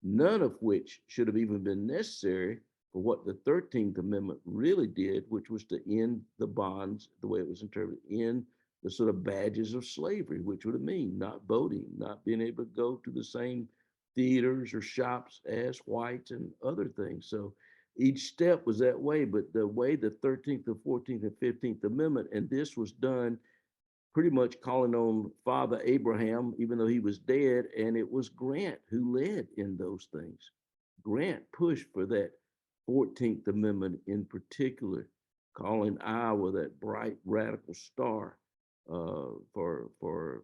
none of which should have even been necessary for what the 13th Amendment really did, which was to end the bonds, the way it was interpreted, end the sort of badges of slavery, which would mean not voting, not being able to go to the same theaters or shops as whites and other things. So each step was that way, but the way the 13th, the 14th, and 15th Amendment, and this was done pretty much calling on Father Abraham, even though he was dead, and it was Grant who led in those things. Grant pushed for that 14th Amendment in particular, calling Iowa that bright radical star for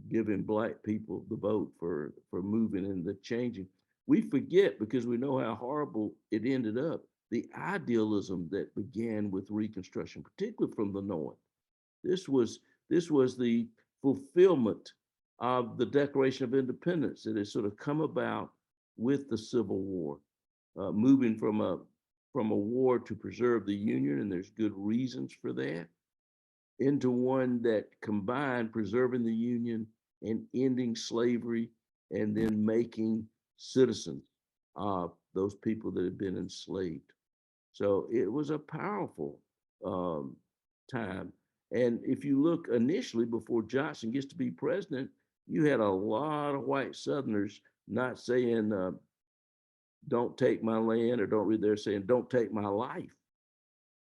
giving Black people the vote, for moving and the changing. We forget, because we know how horrible it ended up, the idealism that began with Reconstruction, particularly from the North. This was the fulfillment of the Declaration of Independence that has sort of come about with the Civil War, moving from a war to preserve the Union, and there's good reasons for that, into one that combined preserving the Union and ending slavery, and then making citizens of those people that had been enslaved. So it was a powerful time. And if you look initially, before Johnson gets to be president, you had a lot of white Southerners not saying, don't take my land, or don't read there saying, don't take my life.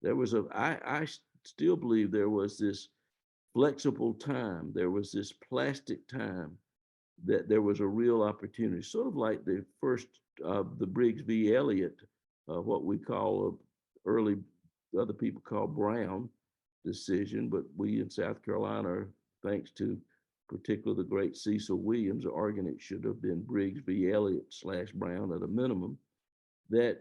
There was I still believe there was this flexible time. There was this plastic time, that there was a real opportunity, sort of like the first the Briggs v. Elliott, what we call early, other people call Brown decision, but we in South Carolina, thanks to particularly the great Cecil Williams, are arguing it should have been Briggs v. Elliott / Brown at a minimum, that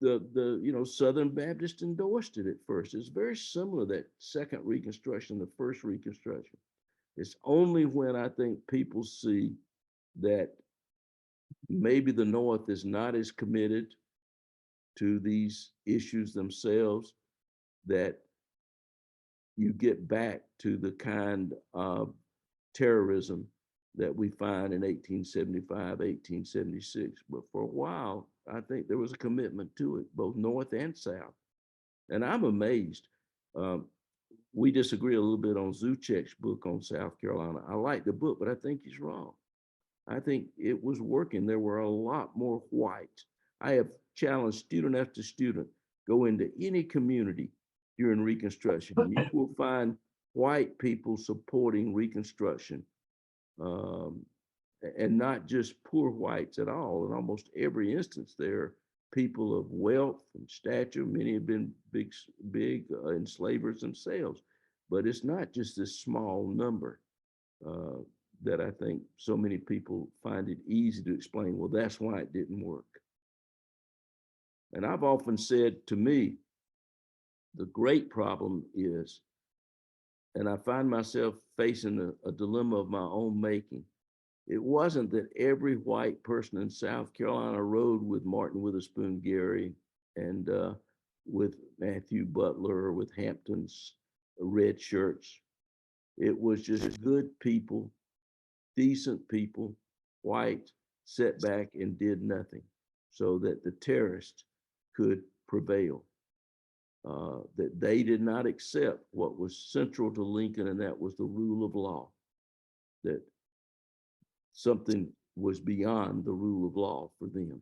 the Southern Baptists endorsed it at first. It's very similar, that second Reconstruction, the first Reconstruction. It's only when I think people see that maybe the North is not as committed to these issues themselves, that you get back to the kind of terrorism that we find in 1875, 1876. But for a while, I think there was a commitment to it, both North and South. And I'm amazed. We disagree a little bit on Zuchek's book on South Carolina. I like the book, but I think he's wrong. I think it was working. There were a lot more whites. I have challenged student after student, go into any community during Reconstruction, and you will find white people supporting Reconstruction, and not just poor whites at all. In almost every instance, there are people of wealth and stature. Many have been big enslavers themselves, but it's not just this small number that I think so many people find it easy to explain, well, that's why it didn't work. And I've often said, to me, the great problem is, and I find myself facing a dilemma of my own making, it wasn't that every white person in South Carolina rode with Martin Witherspoon Gary and with Matthew Butler or with Hampton's red shirts. It was just good people, decent people, white, sat back and did nothing so that the terrorists could prevail. That they did not accept what was central to Lincoln, and that was the rule of law. That something was beyond the rule of law for them.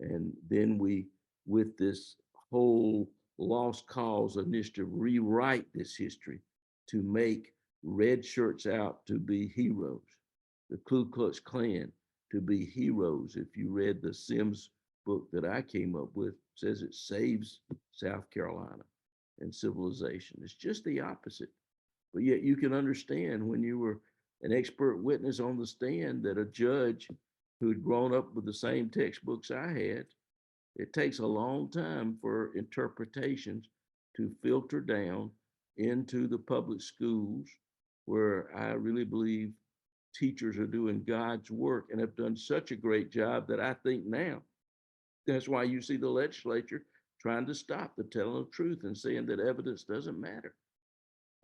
And then we, with this whole lost cause initiative, rewrite this history to make red shirts out to be heroes, the Ku Klux Klan to be heroes. If you read the Sims book that I came up with, says it saves South Carolina and civilization. It's just the opposite. But yet you can understand, when you were an expert witness on the stand, that a judge who had grown up with the same textbooks I had, it takes a long time for interpretations to filter down into the public schools, where I really believe teachers are doing God's work and have done such a great job that I think now, that's why you see the legislature trying to stop the telling of truth and saying that evidence doesn't matter.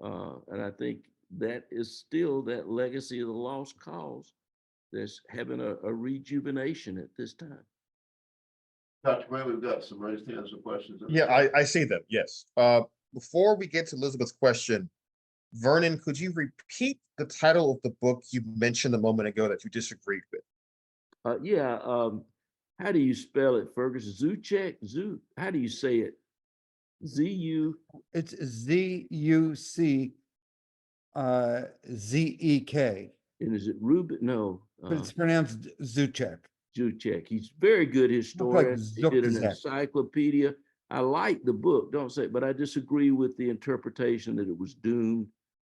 And I think that is still that legacy of the lost cause that's having a rejuvenation at this time. Dr. Ray, we've got some raised hands and questions. Yeah, I see them, yes. Before we get to Elizabeth's question, Vernon, could you repeat the title of the book you mentioned a moment ago that you disagreed with? how do you spell it, Fergus? Zuchek? How do you say it? Z-U, It's Z-U-C Z-E-K, and is it Rubin? No, but it's pronounced Zuchek. Zuchek. He's very good historian. He did an Zukzek. encyclopedia. I like the book, don't say, but I disagree with the interpretation that it was doomed,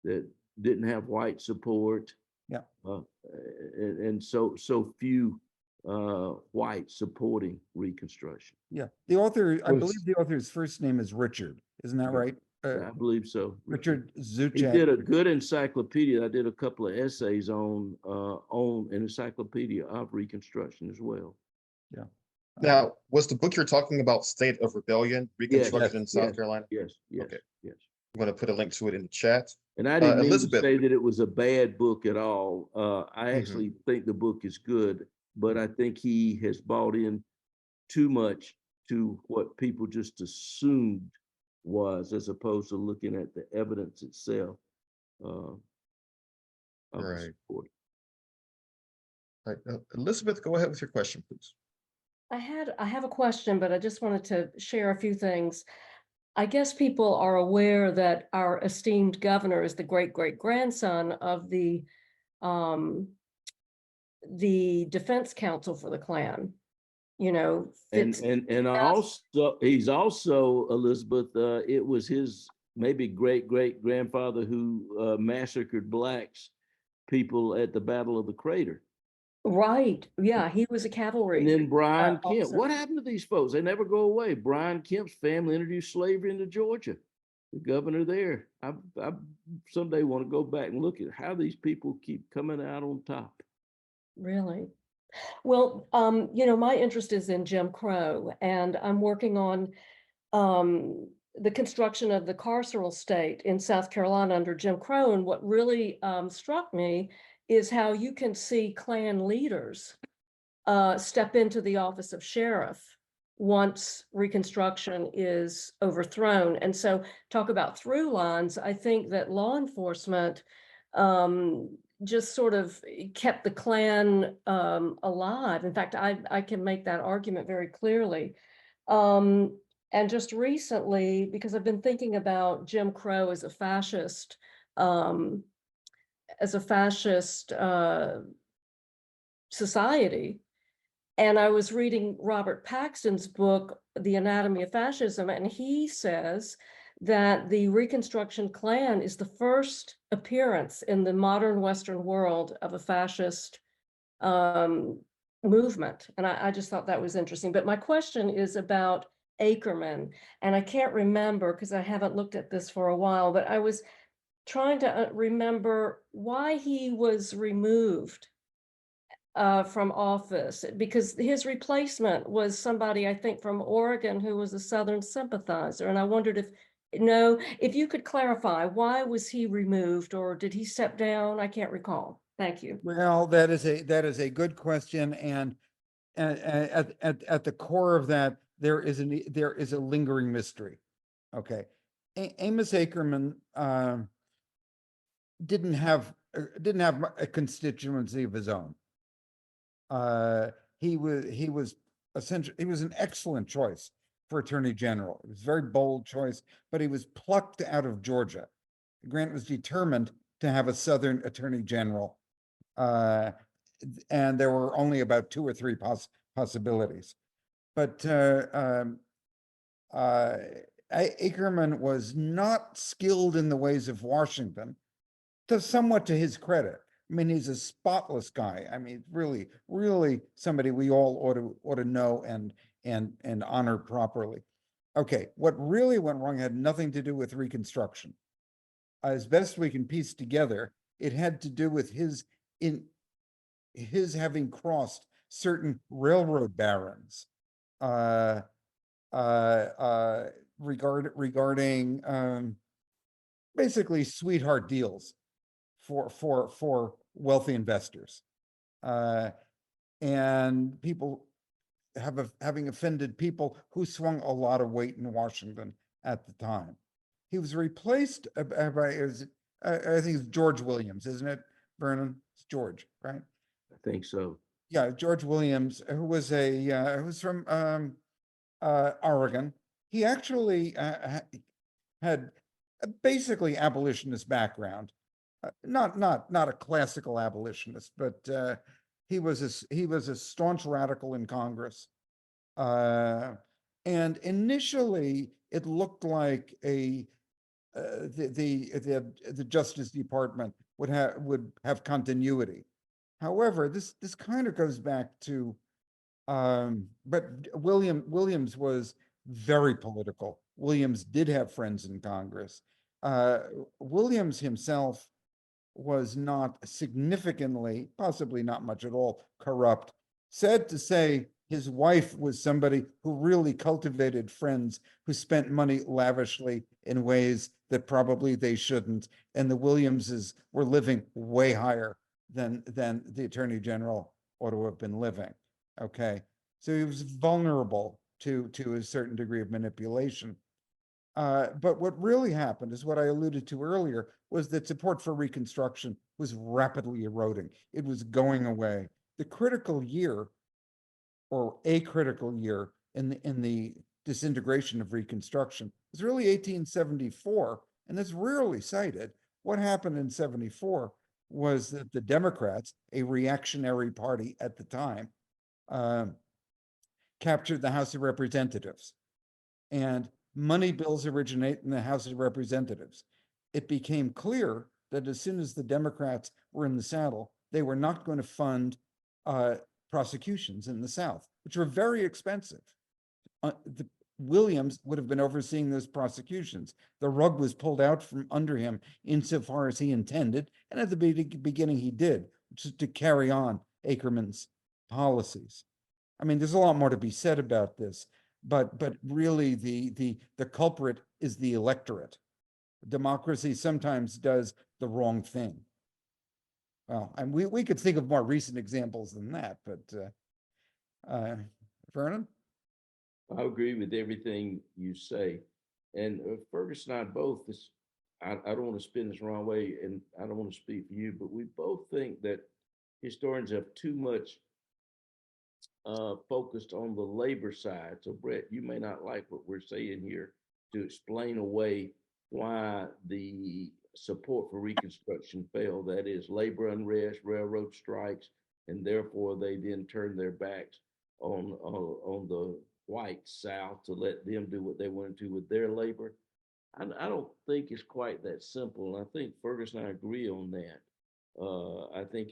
that didn't have white support. Yeah. And so few white supporting Reconstruction. Yeah, the author, I Was- believe the author's first name is Richard, isn't that Yeah. right? I believe so. Richard He Zuchek. did a good encyclopedia. I did a couple of essays on an encyclopedia of Reconstruction as well. Now, was the book you're talking about State of Rebellion, Reconstruction in yes, South Carolina? Yes, yes, Okay. yes. I'm going to put a link to it in the chat. And I didn't mean Elizabeth. to say that it was a bad book at all. I Mhm. actually think the book is good, but I think he has bought in too much to what people just assumed was, as opposed to looking at the evidence itself. Of the Right. support. Right. Elizabeth, go ahead with your question, please. I have a question, but I just wanted to share a few things. I guess people are aware that our esteemed governor is the great-great-grandson of the defense counsel for the Klan. You know, And also, he's also, Elizabeth, it was his maybe great-great-grandfather who massacred blacks people at the Battle of the Crater. Right, yeah, he was a cavalry. And then Brian Kemp. officer. What happened to these folks? They never go away. Brian Kemp's family introduced slavery into Georgia. The governor there. I someday want to go back and look at how these people keep coming out on top. Really? Well, you know, my interest is in Jim Crow, and I'm working on the construction of the carceral state in South Carolina under Jim Crow. And what really struck me is how you can see Klan leaders step into the office of sheriff once Reconstruction is overthrown. And so talk about through lines. I think that law enforcement just sort of kept the Klan alive. In fact, I can make that argument very clearly. And just recently, because I've been thinking about Jim Crow as a fascist society, and I was reading Robert Paxton's book, The Anatomy of Fascism, and he says that the Reconstruction Klan is the first appearance in the modern Western world of a fascist movement. And I just thought that was interesting. But my question is about Ackerman, and I can't remember because I haven't looked at this for a while, but I was trying to remember why he was removed from office, because his replacement was somebody, I think, from Oregon who was a Southern sympathizer. And I wondered if you could clarify, why was he removed, or did he step down? I can't recall. Thank you. Well, that is a good question, and at the core of that, there is a lingering mystery. Okay, Amos Ackerman didn't have a constituency of his own. He was an excellent choice for Attorney General. It was a very bold choice, but he was plucked out of Georgia. Grant was determined to have a Southern Attorney General, and there were only about 2 or 3 possibilities. But Ackerman was not skilled in the ways of Washington, somewhat to his credit. I mean, he's a spotless guy. I mean, really, really somebody we all ought to know and honor properly. Okay, what really went wrong had nothing to do with Reconstruction. As best we can piece together, it had to do with his having crossed certain railroad barons regarding basically sweetheart deals for wealthy investors, and people having offended people who swung a lot of weight in Washington at the time. He was replaced by I think it's George Williams, isn't it, Vernon? It's George, right? I think so. Yeah, George Williams, who was who was from Oregon. He actually had a basically abolitionist background. Not a classical abolitionist, but he was a staunch radical in Congress. And initially, it looked like the Justice Department would have continuity. However, this kind of goes back to, but Williams was very political. Williams did have friends in Congress. Williams himself was not significantly, possibly not much at all, corrupt. Sad to say, his wife was somebody who really cultivated friends who spent money lavishly in ways that probably they shouldn't. And the Williamses were living way higher than the Attorney General ought to have been living. Okay. So he was vulnerable to a certain degree of manipulation. But what really happened is what I alluded to earlier was that support for Reconstruction was rapidly eroding. It was going away. The critical year, or a critical year in the disintegration of Reconstruction, was really 1874, and that's rarely cited. What happened in 74 was that the Democrats, a reactionary party at the time, captured the House of Representatives. And money bills originate in the House of Representatives. It became clear that as soon as the Democrats were in the saddle, they were not going to fund prosecutions in the South, which were very expensive. Williams would have been overseeing those prosecutions. The rug was pulled out from under him insofar as he intended, and at the beginning he did, which is to carry on Ackerman's policies. I mean, there's a lot more to be said about this, but really the culprit is the electorate. Democracy sometimes does the wrong thing. Well, and we could think of more recent examples than that, but Vernon? I agree with everything you say. And Fergus and I both, I don't want to spin this the wrong way, and I don't want to speak for you, but we both think that historians have too much focused on the labor side. So Brett, you may not like what we're saying here to explain away why the support for Reconstruction failed. That is labor unrest, railroad strikes, and therefore they then turned their backs on the white South to let them do what they wanted to with their labor. I don't think it's quite that simple. And I think Fergus and I agree on that. I think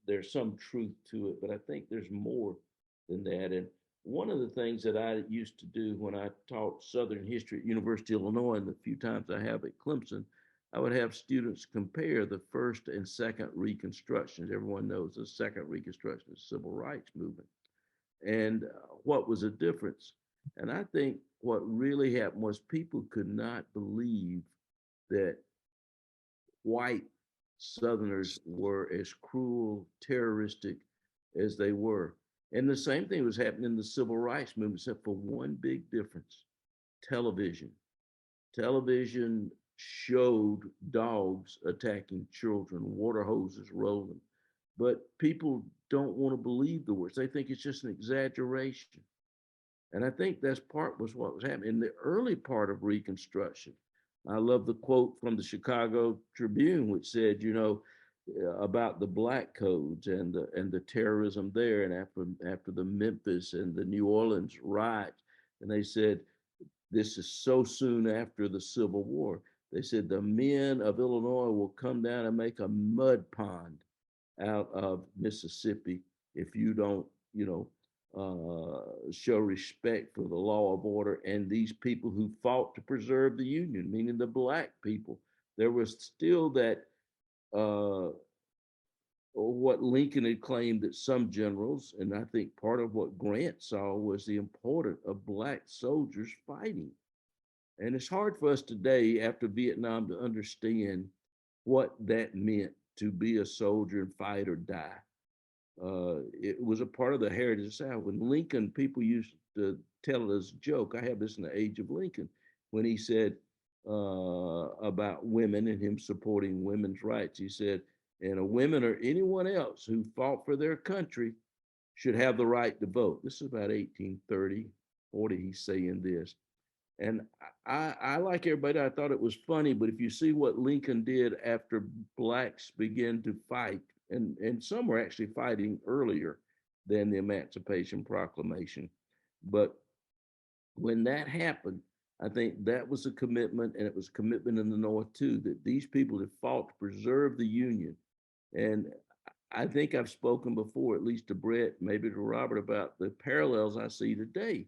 there's some truth to it, but I think there's more than that. And one of the things that I used to do when I taught Southern history at University of Illinois, and the few times I have at Clemson, I would have students compare the first and second Reconstructions. Everyone knows the second Reconstruction is the Civil Rights Movement. And what was the difference? And I think what really happened was people could not believe that white Southerners were as cruel, terroristic as they were. And the same thing was happening in the Civil Rights Movement, except for one big difference: television. Television showed dogs attacking children, water hoses rolling. But people don't want to believe the words. They think it's just an exaggeration. And I think that's was what was happening in the early part of Reconstruction. I love the quote from the Chicago Tribune, which said, about the black codes and the terrorism there, and after the Memphis and the New Orleans riots, and they said, this is so soon after the Civil War. They said the men of Illinois will come down and make a mud pond out of Mississippi if you don't, show respect for the law of order and these people who fought to preserve the Union, meaning the black people. There was still that, what Lincoln had claimed that some generals, and I think part of what Grant saw, was the importance of black soldiers fighting. And it's hard for us today after Vietnam to understand what that meant to be a soldier and fight or die. It was a part of the heritage of the South. When Lincoln, people used to tell it as a joke. I have this in the Age of Lincoln, when he said about women and him supporting women's rights. He said, and a women or anyone else who fought for their country should have the right to vote. This is about 1830, 40, he's saying this. And I like everybody, I thought it was funny, but if you see what Lincoln did after blacks began to fight, and some were actually fighting earlier than the Emancipation Proclamation. But when that happened, I think that was a commitment, and it was a commitment in the North too, that these people had fought to preserve the Union. And I think I've spoken before, at least to Brett, maybe to Robert, about the parallels I see today.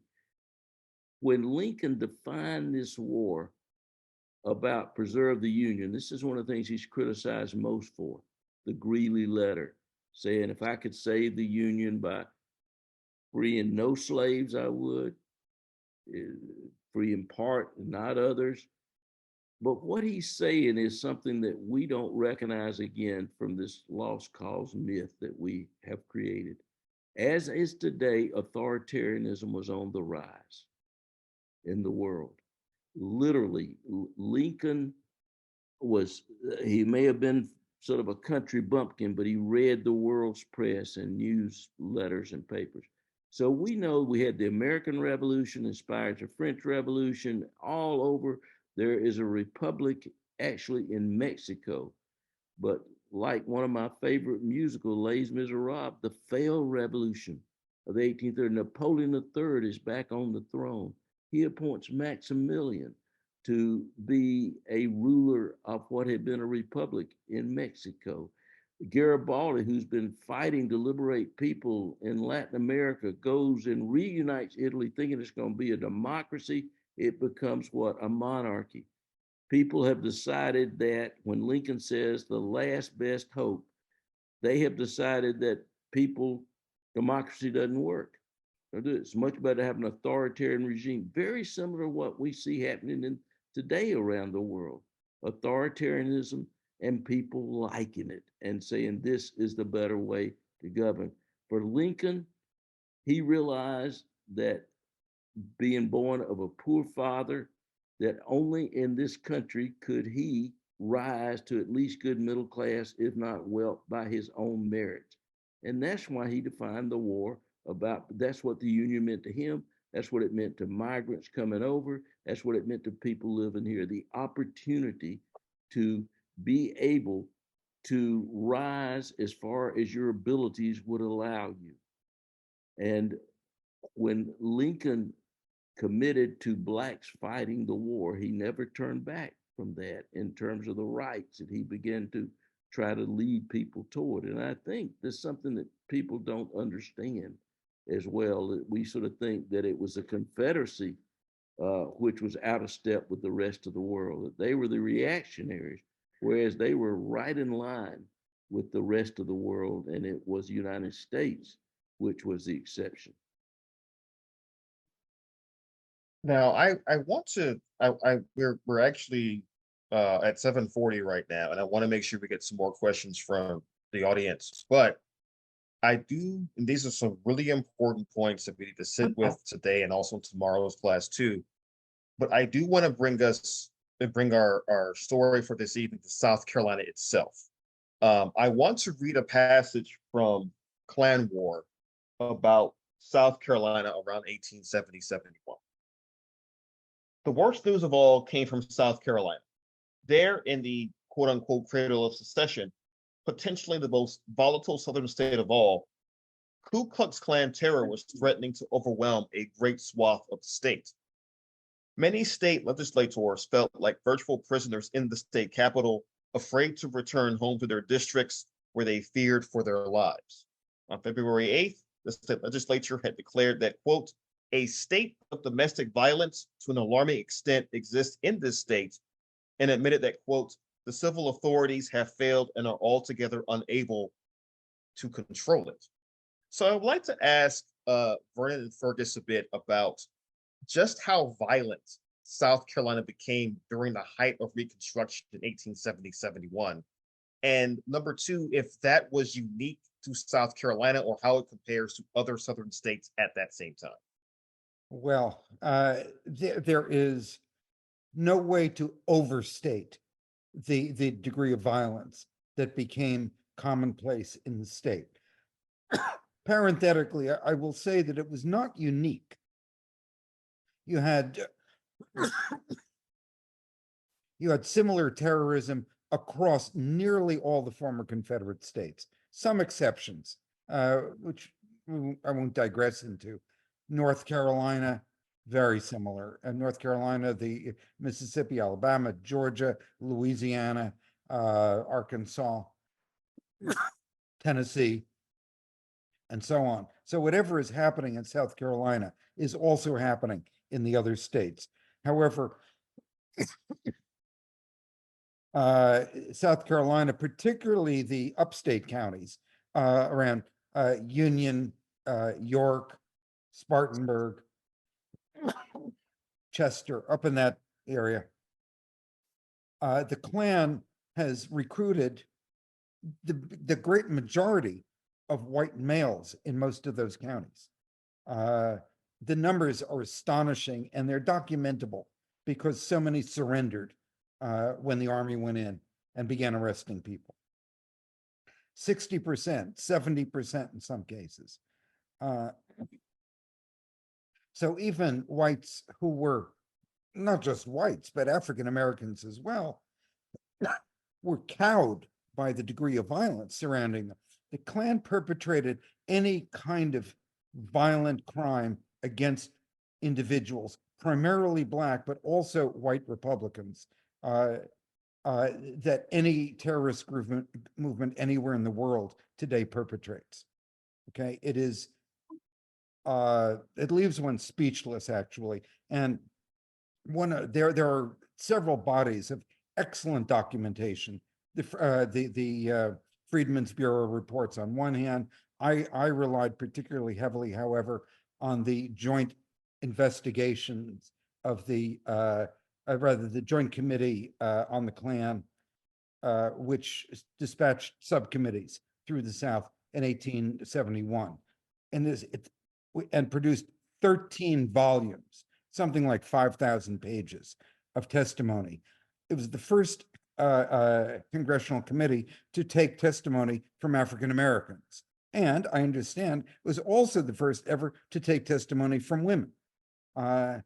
When Lincoln defined this war about preserve the Union, this is one of the things he's criticized most for, the Greeley letter, saying if I could save the Union by freeing no slaves, I would, free in part and not others. But what he's saying is something that we don't recognize again from this lost cause myth that we have created. As is today, authoritarianism was on the rise in the world. Literally, Lincoln was, he may have been sort of a country bumpkin, but he read the world's press and news letters and papers. So we know we had the American Revolution inspired the French Revolution all over. There is a republic actually in Mexico, but like one of my favorite musicals, Les Miserables, the failed revolution of the 1830s, Napoleon III is back on the throne. He appoints Maximilian to be a ruler of what had been a republic in Mexico. Garibaldi, who's been fighting to liberate people in Latin America, goes and reunites Italy thinking it's going to be a democracy. It becomes what? A monarchy. People have decided that when Lincoln says the last best hope, they have decided that democracy doesn't work. It's much better to have an authoritarian regime, very similar to what we see happening today around the world. Authoritarianism and people liking it and saying this is the better way to govern. For Lincoln, he realized that being born of a poor father, that only in this country could he rise to at least good middle class, if not wealth, by his own merit. And that's why he defined the war about, that's what the Union meant to him. That's what it meant to migrants coming over. That's what it meant to people living here. The opportunity to be able to rise as far as your abilities would allow you. And when Lincoln committed to blacks fighting the war, he never turned back from that in terms of the rights that he began to try to lead people toward. And I think there's something that people don't understand as well, that we sort of think that it was a confederacy which was out of step with the rest of the world, that they were the reactionaries, whereas they were right in line with the rest of the world, and it was the United States which was the exception. Now, I want to, we're actually at 7:40 right now, and I want to make sure we get some more questions from the audience. But I do, and these are some really important points that we need to sit with today and also tomorrow's class too. But I do want to bring our story for this evening to South Carolina itself. I want to read a passage from Clan War about South Carolina around 1870-71. The worst news of all came from South Carolina. There in the quote unquote cradle of secession, potentially the most volatile southern state of all, Ku Klux Klan terror was threatening to overwhelm a great swath of the state. Many state legislators felt like virtual prisoners in the state capitol, afraid to return home to their districts where they feared for their lives. On February 8th, the state legislature had declared that, quote, a state of domestic violence to an alarming extent exists in this state, and admitted that, quote, the civil authorities have failed and are altogether unable to control it. So I would like to ask Vernon and Fergus a bit about just how violent South Carolina became during the height of Reconstruction in 1870-71. And number two, if that was unique to South Carolina or how it compares to other southern states at that same time. Well, there is no way to overstate the degree of violence that became commonplace in the state. parenthetically, I will say that it was not unique. You had similar terrorism across nearly all the former Confederate states, some exceptions, which I won't digress into. North Carolina, very similar. North Carolina, the Mississippi, Alabama, Georgia, Louisiana, Arkansas, Tennessee, and so on. So whatever is happening in South Carolina is also happening in the other states. However, South Carolina, particularly the upstate counties around Union, York, Spartanburg, Chester, up in that area. The Klan has recruited the great majority of white males in most of those counties. The numbers are astonishing, and they're documentable because so many surrendered when the army went in and began arresting people. 60%, 70% in some cases. So even whites who were not just whites, but African Americans as well, were cowed by the degree of violence surrounding them. The Klan perpetrated any kind of violent crime against individuals, primarily Black, but also white Republicans, that any terrorist movement anywhere in the world today perpetrates. Okay, it is, it leaves one speechless, actually. And there are several bodies of excellent documentation. The Freedmen's Bureau reports on one hand. I relied particularly heavily, however, on the joint investigations of the Joint Committee on the Klan, which dispatched subcommittees through the South in 1871, and produced 13 volumes, something like 5,000 pages of testimony. It was the first congressional committee to take testimony from African Americans. And I understand it was also the first ever to take testimony from women. And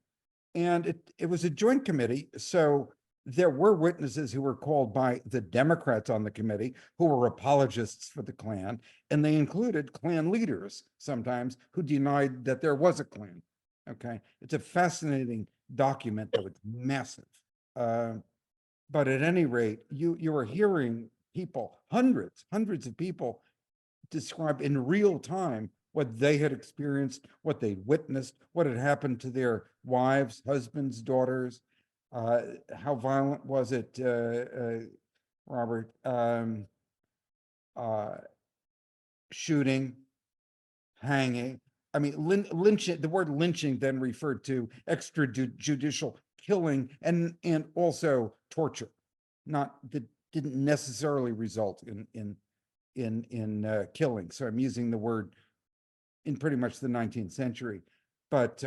it was a joint committee, so there were witnesses who were called by the Democrats on the committee who were apologists for the Klan, and they included Klan leaders sometimes who denied that there was a Klan. Okay, it's a fascinating document, though it's massive. But at any rate, you are hearing people, hundreds of people, describe in real time what they had experienced, what they witnessed, what had happened to their wives, husbands, daughters. How violent was it, Robert? Shooting, hanging. I mean, lynching. The word lynching then referred to extrajudicial killing and also torture, not that didn't necessarily result in killing. So I'm using the word in pretty much the 19th century, but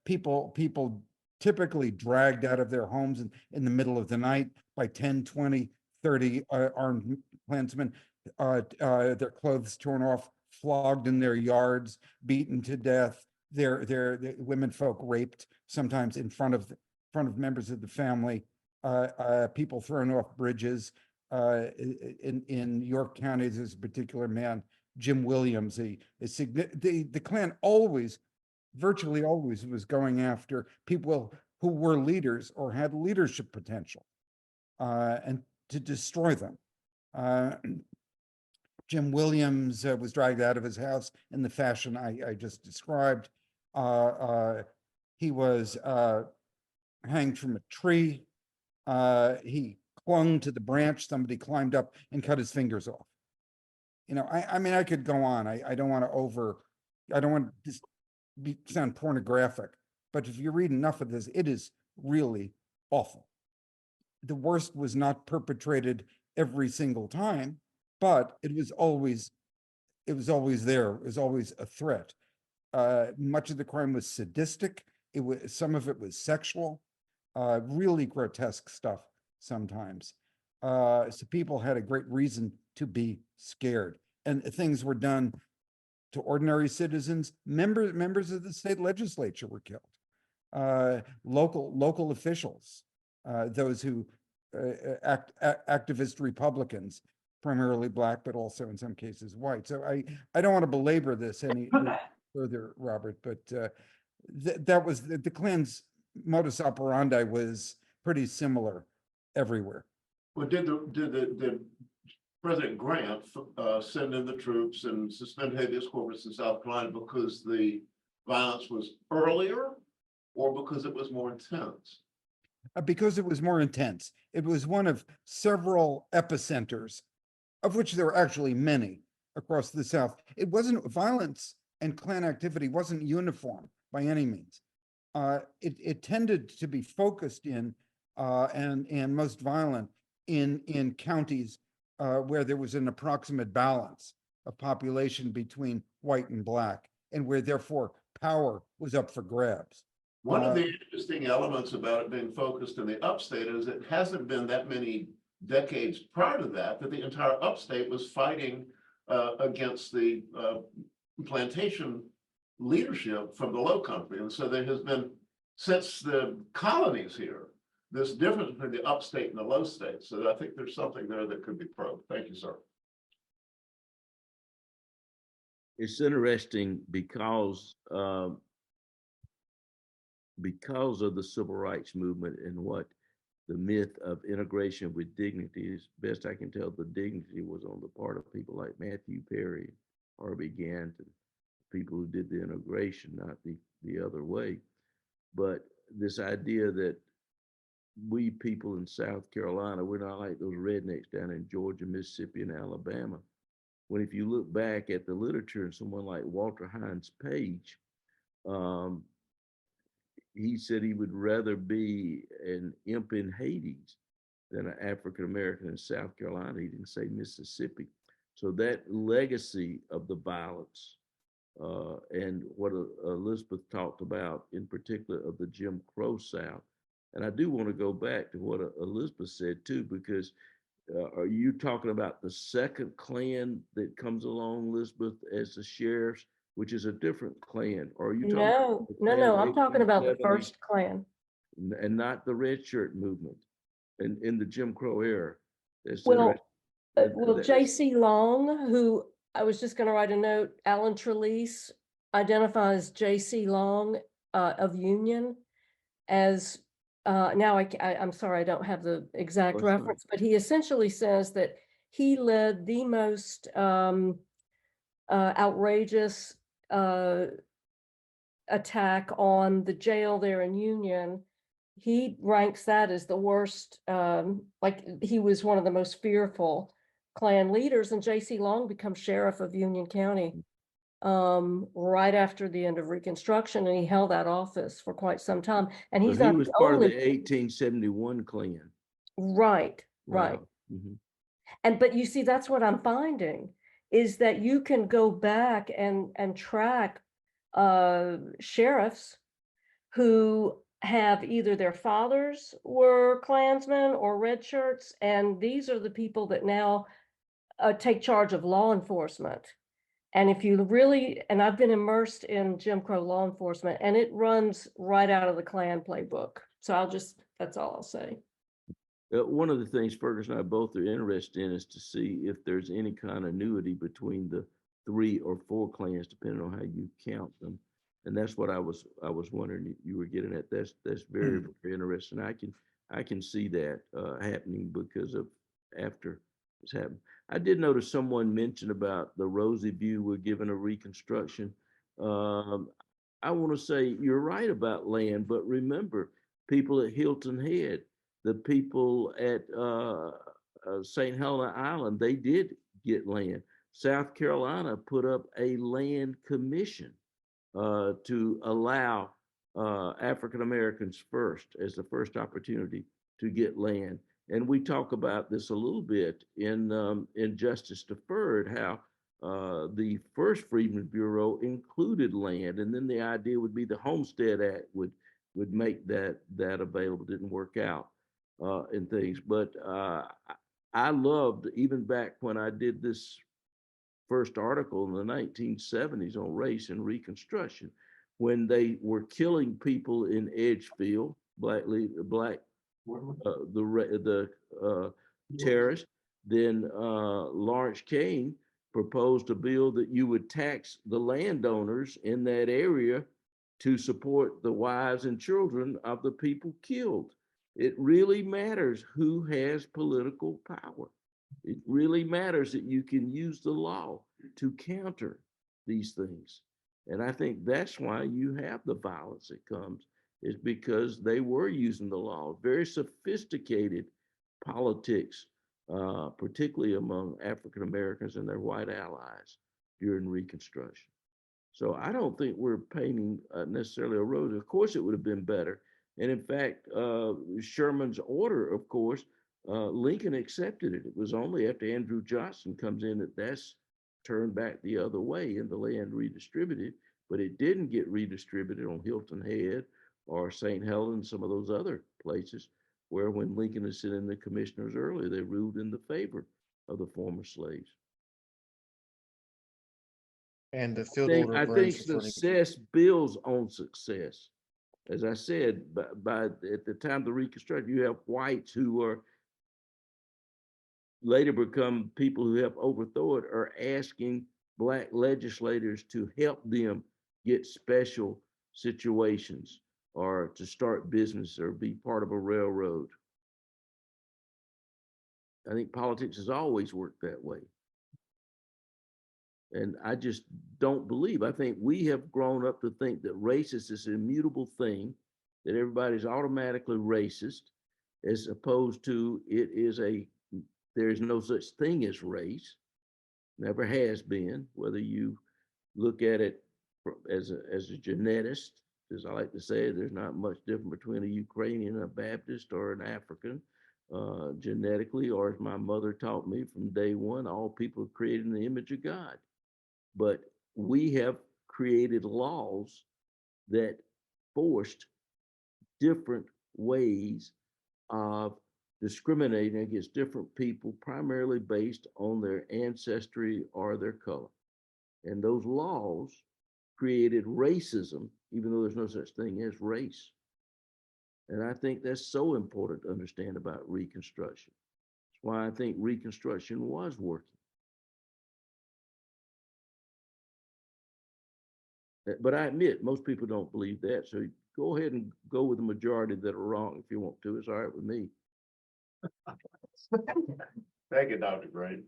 people typically dragged out of their homes in the middle of the night by 10, 20, 30 armed Klansmen, their clothes torn off, flogged in their yards, beaten to death, their women folk raped, sometimes in front of members of the family, people thrown off bridges. In York County, there's a particular man, Jim Williams. The Klan virtually always was going after people who were leaders or had leadership potential, and to destroy them. Jim Williams was dragged out of his house in the fashion I just described. He was hanged from a tree. He clung to the branch. Somebody climbed up and cut his fingers off. You know, I mean, I could go on. I don't want to sound pornographic, but if you read enough of this, it is really awful. The worst was not perpetrated every single time, but it was always there. It was always a threat. Much of the crime was sadistic. Some of it was sexual, really grotesque stuff sometimes. So people had a great reason to be scared, and things were done to ordinary citizens. Members of the state legislature were killed. Local officials, those who activist Republicans, primarily Black, but also in some cases white. So I don't want to belabor this any further, Robert, but that was the Klan's modus operandi was pretty similar everywhere. Well, did President Grant send in the troops and suspend habeas corpus in South Carolina because the violence was earlier or because it was more intense? Because it was more intense. It was one of several epicenters, of which there were actually many across the South. It wasn't violence, and Klan activity wasn't uniform by any means. It tended to be focused in and most violent in counties where there was an approximate balance of population between white and Black, and where therefore power was up for grabs. One of the interesting elements about it being focused in the upstate is it hasn't been that many decades prior to that the entire upstate was fighting against the plantation leadership from the low country. And so there has been, since the colonies here, this difference between the upstate and the low state. So I think there's something there that could be probed. Thank you, sir. It's interesting because of the civil rights movement and what the myth of integration with dignity is. Best I can tell, the dignity was on the part of people like Matthew Perry, Harvey Gantt, people who did the integration, not the other way. But this idea that we people in South Carolina, we're not like those rednecks down in Georgia, Mississippi, and Alabama. When if you look back at the literature and someone like Walter Hines Page, he said he would rather be an imp in Hades than an African-American in South Carolina. He didn't say Mississippi. So that legacy of the violence and what Elizabeth talked about in particular of the Jim Crow South. And I do want to go back to what Elizabeth said too, because are you talking about the second Klan that comes along, Elizabeth, as the sheriffs, which is a different Klan? Or are you talking No, I'm talking about the first Klan. And not the red shirt movement in the Jim Crow era? Well, J.C. Long, who I was just going to write a note, Alan Trelease identifies J.C. Long of Union as, now I'm sorry, I don't have the exact reference, but he essentially says that he led the most outrageous attack on the jail there in Union. He ranks that as the worst, like he was one of the most fearful Klan leaders, and J.C. Long becomes sheriff of Union County right after the end of Reconstruction, and he held that office for quite some time. And he's not he was part of the 1871 Klan. Right. Wow. Mm-hmm. And but you see, that's what I'm finding is that you can go back and track sheriffs who have either their fathers were Klansmen or red shirts, and these are the people that now take charge of law enforcement. And if you really, and I've been immersed in Jim Crow law enforcement, and it runs right out of the Klan playbook. So that's all I'll say. One of the things Fergus and I both are interested in is to see if there's any continuity between the 3 or 4 Klans, depending on how you count them. And that's what I was wondering you were getting at. That's very, very interesting. I can see that happening because of after it's happened. I did notice someone mentioned about the Rosie View we're given a reconstruction. I want to say you're right about land, but remember people at Hilton Head, the people at St. Helena Island, they did get land. South Carolina put up a land commission to allow African Americans first as the first opportunity to get land. And we talk about this a little bit in Justice Deferred, how the first Freedmen's Bureau included land, and then the idea would be the Homestead Act would make that available. Didn't work out and things, but I loved, even back when I did this first article in the 1970s on race and Reconstruction, when they were killing people in Edgefield, terrorists. Then Lawrence Kane proposed a bill that you would tax the landowners in that area to support the wives and children of the people killed. It really matters who has political power. It really matters that you can use the law to counter these things. And I think that's why you have the violence that comes, is because they were using the law. Very sophisticated politics, particularly among African Americans and their white allies during Reconstruction. So I don't think we're painting necessarily a rose. Of course, it would have been better. And in fact, Sherman's order, of course, Lincoln accepted it. It was only after Andrew Johnson comes in that that's turned back the other way and the land redistributed, but it didn't get redistributed on Hilton Head or St. Helens, some of those other places where when Lincoln had sent in the commissioners earlier, they ruled in the favor of the former slaves. And the field order. I think success builds on success. As I said, by at the time of the Reconstruction, you have whites who are later become people who have overthrown it, are asking Black legislators to help them get special situations or to start business or be part of a railroad. I think politics has always worked that way. And I just don't believe, I think we have grown up to think that race is this immutable thing, that everybody's automatically racist, as opposed to there is no such thing as race, never has been, whether you look at it as a genetist, as I like to say, there's not much different between a Ukrainian, a Baptist, or an African, genetically, or as my mother taught me from day one, all people are created in the image of God. But we have created laws that forced different ways of discriminating against different people, primarily based on their ancestry or their color. And those laws created racism, even though there's no such thing as race. And I think that's so important to understand about Reconstruction. That's why I think Reconstruction was working. But I admit, most people don't believe that. So go ahead and go with the majority that are wrong if you want to. It's all right with me. Thank you, Dr. Gray.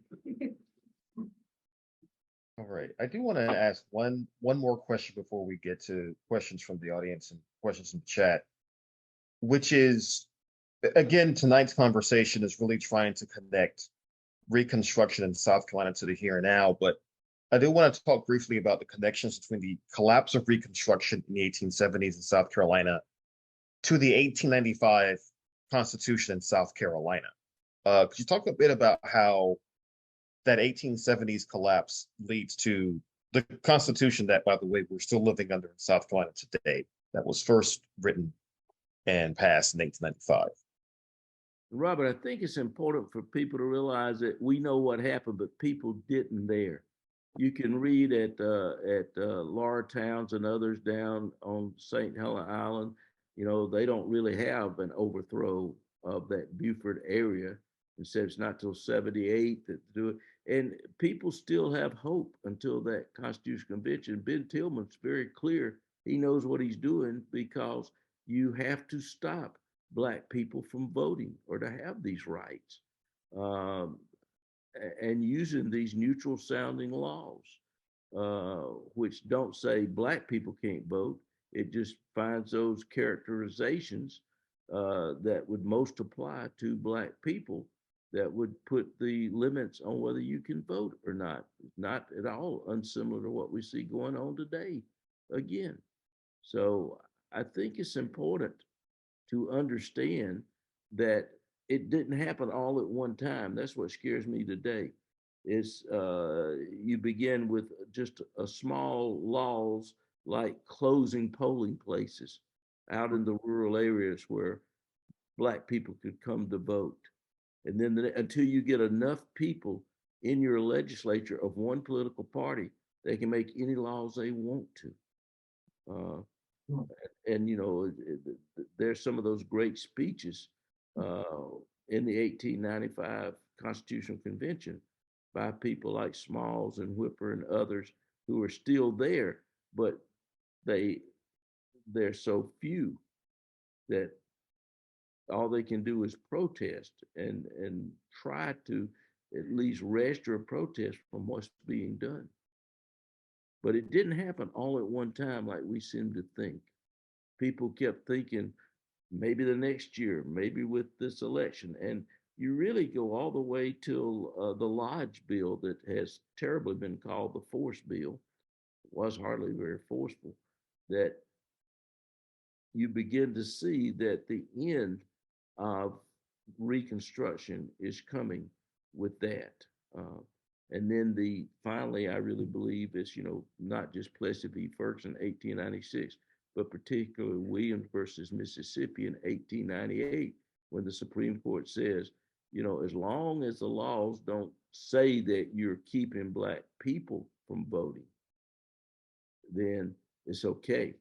All right. I do want to ask one more question before we get to questions from the audience and questions in the chat, which is, again, tonight's conversation is really trying to connect Reconstruction in South Carolina to the here and now, but I do want to talk briefly about the connections between the collapse of Reconstruction in the 1870s in South Carolina to the 1895 Constitution in South Carolina. Could you talk a bit about how that 1870s collapse leads to the Constitution that, by the way, we're still living under in South Carolina today, that was first written and passed in 1895? Robert, I think it's important for people to realize that we know what happened, but people didn't there. You can read at Laura Towns and others down on St. Helena Island, you know, they don't really have an overthrow of that Beaufort area. Instead, it's not till 78 that do it. And people still have hope until that Constitutional Convention. Ben Tillman's very clear. He knows what he's doing because you have to stop Black people from voting or to have these rights. And using these neutral sounding laws, which don't say Black people can't vote. It just finds those characterizations that would most apply to Black people that would put the limits on whether you can vote or not. Not at all unsimilar to what we see going on today again. So I think it's important to understand that it didn't happen all at one time. That's what scares me today. Is you begin with just a small laws like closing polling places out in the rural areas where Black people could come to vote. And then until you get enough people in your legislature of one political party, they can make any laws they want to. And you know, there's some of those great speeches in the 1895 Constitutional Convention by people like Smalls and Whipper and others who are still there, but they're so few that all they can do is protest and try to at least register a protest from what's being done. But it didn't happen all at one time like we seem to think. People kept thinking maybe the next year, maybe with this election. And you really go all the way till the Lodge bill that has terribly been called the force bill, was hardly very forceful, that you begin to see that the end of Reconstruction is coming with that. And then finally, I really believe it's, not just Plessy v. Ferguson in 1896, but particularly Williams versus Mississippi in 1898, when the Supreme Court says, as long as the laws don't say that you're keeping Black people from voting, then it's okay.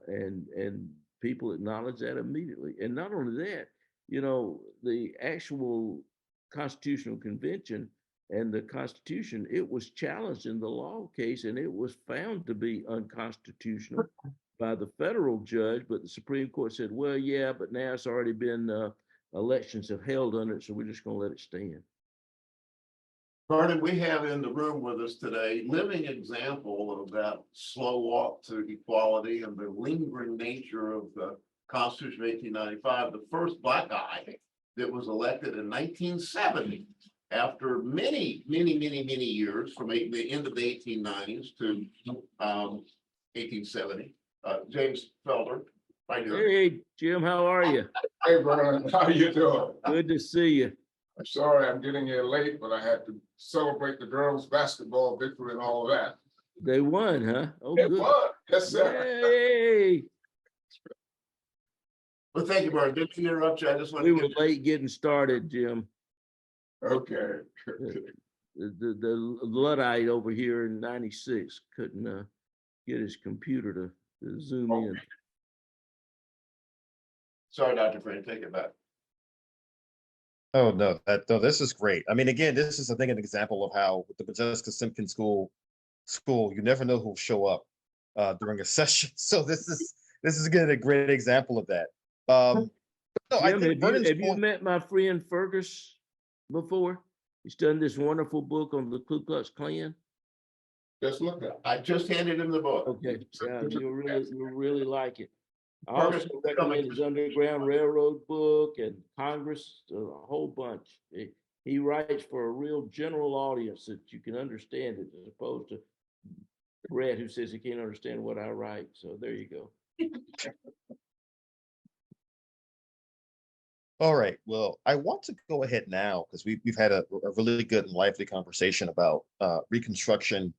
And people acknowledge that immediately. And not only that, the actual Constitutional Convention and the Constitution, it was challenged in the law case, and it was found to be unconstitutional by the federal judge, but the Supreme Court said, well, yeah, but now it's already been, elections have held under it, so we're just gonna let it stand. Vernon, we have in the room with us today, living example of that slow walk to equality and the lingering nature of the Constitution of 1895, the first Black guy that was elected in 1970. After many years, from the end of the 1890s to 1870, James Felder. Hey, Jim, how are you? Hey, Vernon, how you doing? Good to see you. I'm sorry I'm getting here late, but I had to celebrate the girls' basketball victory and all of that. They won, huh? Oh, It good. won. Yes, sir. Yay. Well, thank you, Vernon. Didn't interrupt you. I just want We to were get late getting started, Jim. Okay. The Luddite over here in 96 couldn't get his computer to zoom in. Sorry, Dr. Frayne, take it back. Oh, no, this is great. I mean, again, this is, I think, an example of how with the Modjeska Simkins School, you never know who'll show up during a session. So this is again a great example of that. No, I Jim, think have you met my friend Fergus before? He's done this wonderful book on the Ku Klux Klan. Just look at. I just handed him the book. Okay, yeah, you'll really like it. I Fergus also is coming. recommend his Underground Railroad book and Congress, a whole bunch. He writes for a real general audience that you can understand it, as opposed to Brett, who says he can't understand what I write. So there you go. All right. Well, I want to go ahead now because we've had a really good and lively conversation about Reconstruction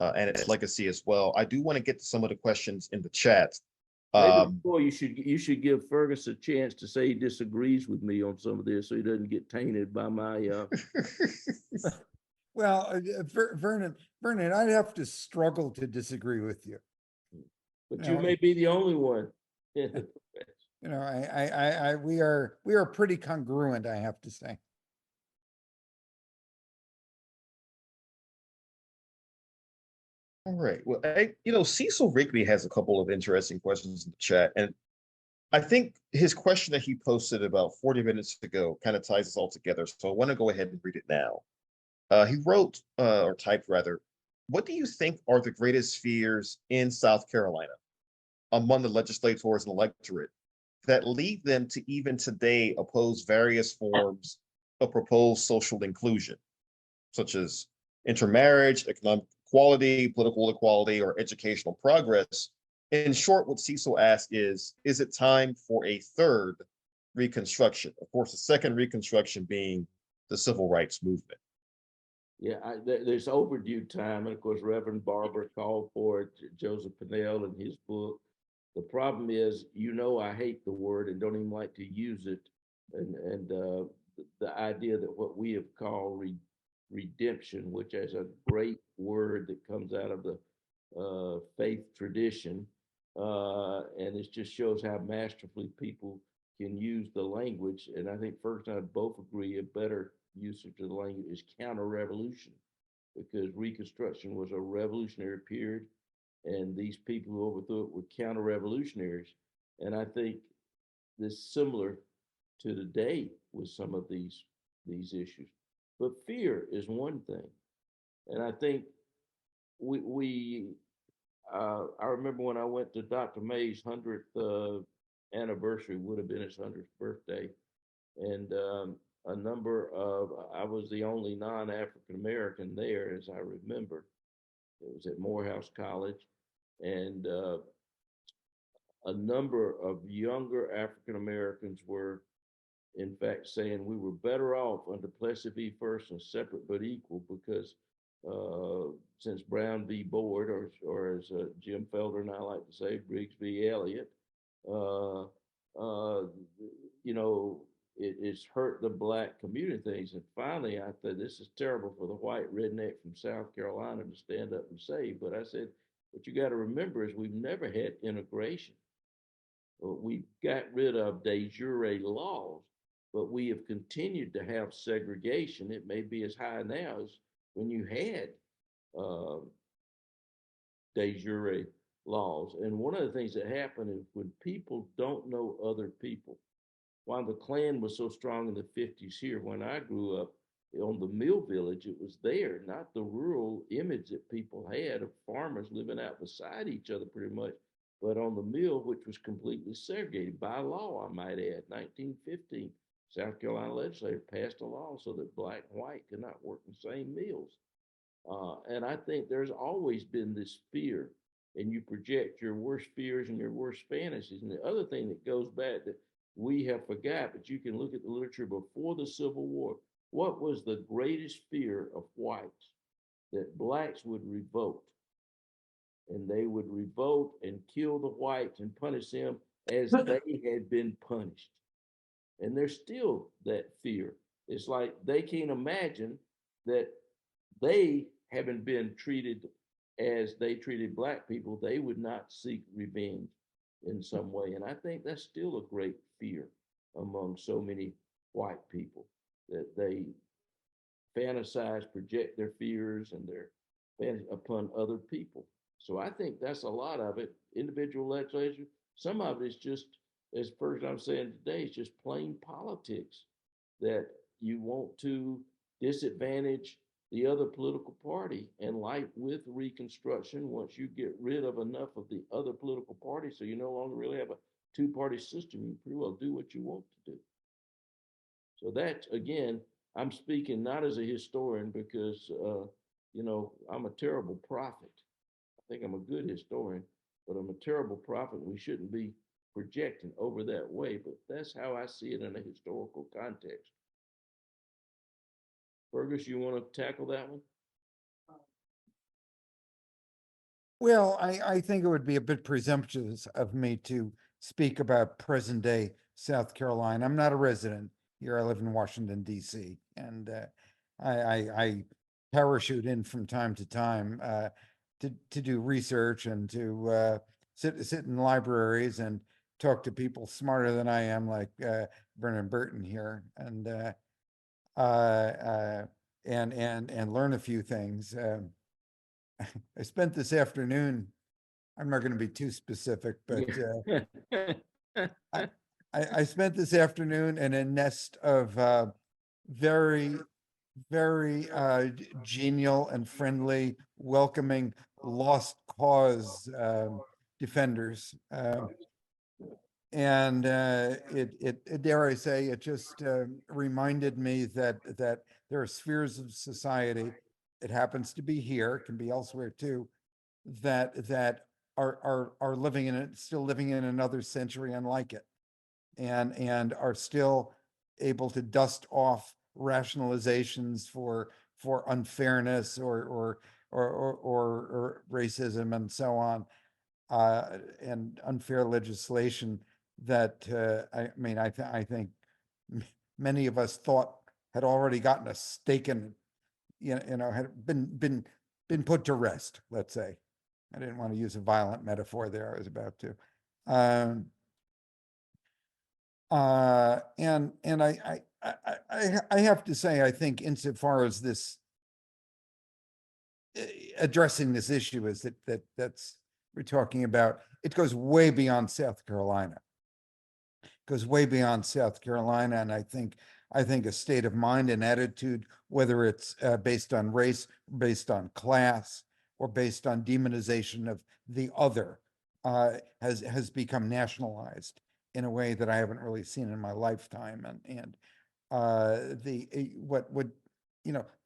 and its legacy as well. I do want to get to some of the questions in the chat. Maybe before you should give Fergus a chance to say he disagrees with me on some of this, so he doesn't get tainted by my. Well, Vernon, I'd have to struggle to disagree with you. But you may be the only one. We are pretty congruent, I have to say. All right. Well, Cecil Rigby has a couple of interesting questions in the chat, and I think his question that he posted about 40 minutes ago kind of ties us all together. So I want to go ahead and read it now. He wrote, or typed rather, what do you think are the greatest fears in South Carolina among the legislators and electorate that lead them to even today oppose various forms of proposed social inclusion, such as intermarriage, economic equality, political equality, or educational progress? In short, what Cecil asked is it time for a third Reconstruction? Of course, the second Reconstruction being the Civil Rights Movement. Yeah, there's overdue time. And of course, Reverend Barber called for it, Joseph Pinnell in his book. The problem is, I hate the word and don't even like to use it. And the idea that what we have called redemption, which is a great word that comes out of the faith tradition. And it just shows how masterfully people can use the language. And I think Fergus and I both agree a better usage of the language is counter-revolution, because Reconstruction was a revolutionary period, and these people who overthrew it were counter-revolutionaries. And I think this similar to today with some of these issues. But fear is one thing. And I think I remember when I went to Dr. May's 100th anniversary, would have been his 100th birthday. And I was the only non-African American there, as I remember. It was at Morehouse College. And a number of younger African Americans were, in fact, saying we were better off under Plessy v. Ferguson, separate but equal, because since Brown v. Board, or as Jim Felder and I like to say, Briggs v. Elliott, it's hurt the Black community things. And finally, I thought this is terrible for the white redneck from South Carolina to stand up and say, but I said, what you got to remember is we've never had integration. We got rid of de jure laws, but we have continued to have segregation. It may be as high now as when you had de jure laws. And one of the things that happened is when people don't know other people, while the Klan was so strong in the 50s here, when I grew up on the mill village, it was there, not the rural image that people had of farmers living out beside each other pretty much, but on the mill, which was completely segregated by law, I might add. 1915, South Carolina legislature passed a law so that Black and white could not work in the same mills. And I think there's always been this fear, and you project your worst fears and your worst fantasies. And the other thing that goes back that we have forgot, but you can look at the literature before the Civil War. What was the greatest fear of whites? That Blacks would revolt. And they would revolt and kill the whites and punish them as they had been punished. And there's still that fear. It's like they can't imagine that they, having been treated as they treated Black people, they would not seek revenge in some way. And I think that's still a great fear among so many white people, that they fantasize, project their fears and their fantasies upon other people. So I think that's a lot of it. Individual legislation, some of it is just, as first I'm saying today, it's just plain politics, that you want to disadvantage the other political party. And like with Reconstruction, once you get rid of enough of the other political parties, so you no longer really have a two-party system, you pretty well do what you want to do. So that, again, I'm speaking not as a historian because, I'm a terrible prophet. I think I'm a good historian, but I'm a terrible prophet. We shouldn't be projecting over that way, but that's how I see it in a historical context. Fergus, you want to tackle that one? Well, I think it would be a bit presumptuous of me to speak about present day South Carolina. I'm not a resident here. I live in Washington, D.C. And I parachute in from time to time to do research and to sit in libraries and talk to people smarter than I am, like Vernon Burton here, and learn a few things. I spent this afternoon, I'm not going to be too specific, but I spent this afternoon in a nest of very, very genial and friendly, welcoming, lost cause defenders. And it, dare I say, it just reminded me that there are spheres of society, it happens to be here, it can be elsewhere too, that are living in it, still living in another century unlike it, and are still able to dust off rationalizations for unfairness or racism and so on, and unfair legislation that I think many of us thought had already gotten us taken had been put to rest, let's say. I didn't want to use a violent metaphor there. I was about to. And I have to say, I think insofar as this addressing this issue is that's we're talking about, it goes way beyond South Carolina. Goes way beyond South Carolina, and I think a state of mind and attitude, whether it's based on race, based on class, or based on demonization of the other, has become nationalized in a way that I haven't really seen in my lifetime. And the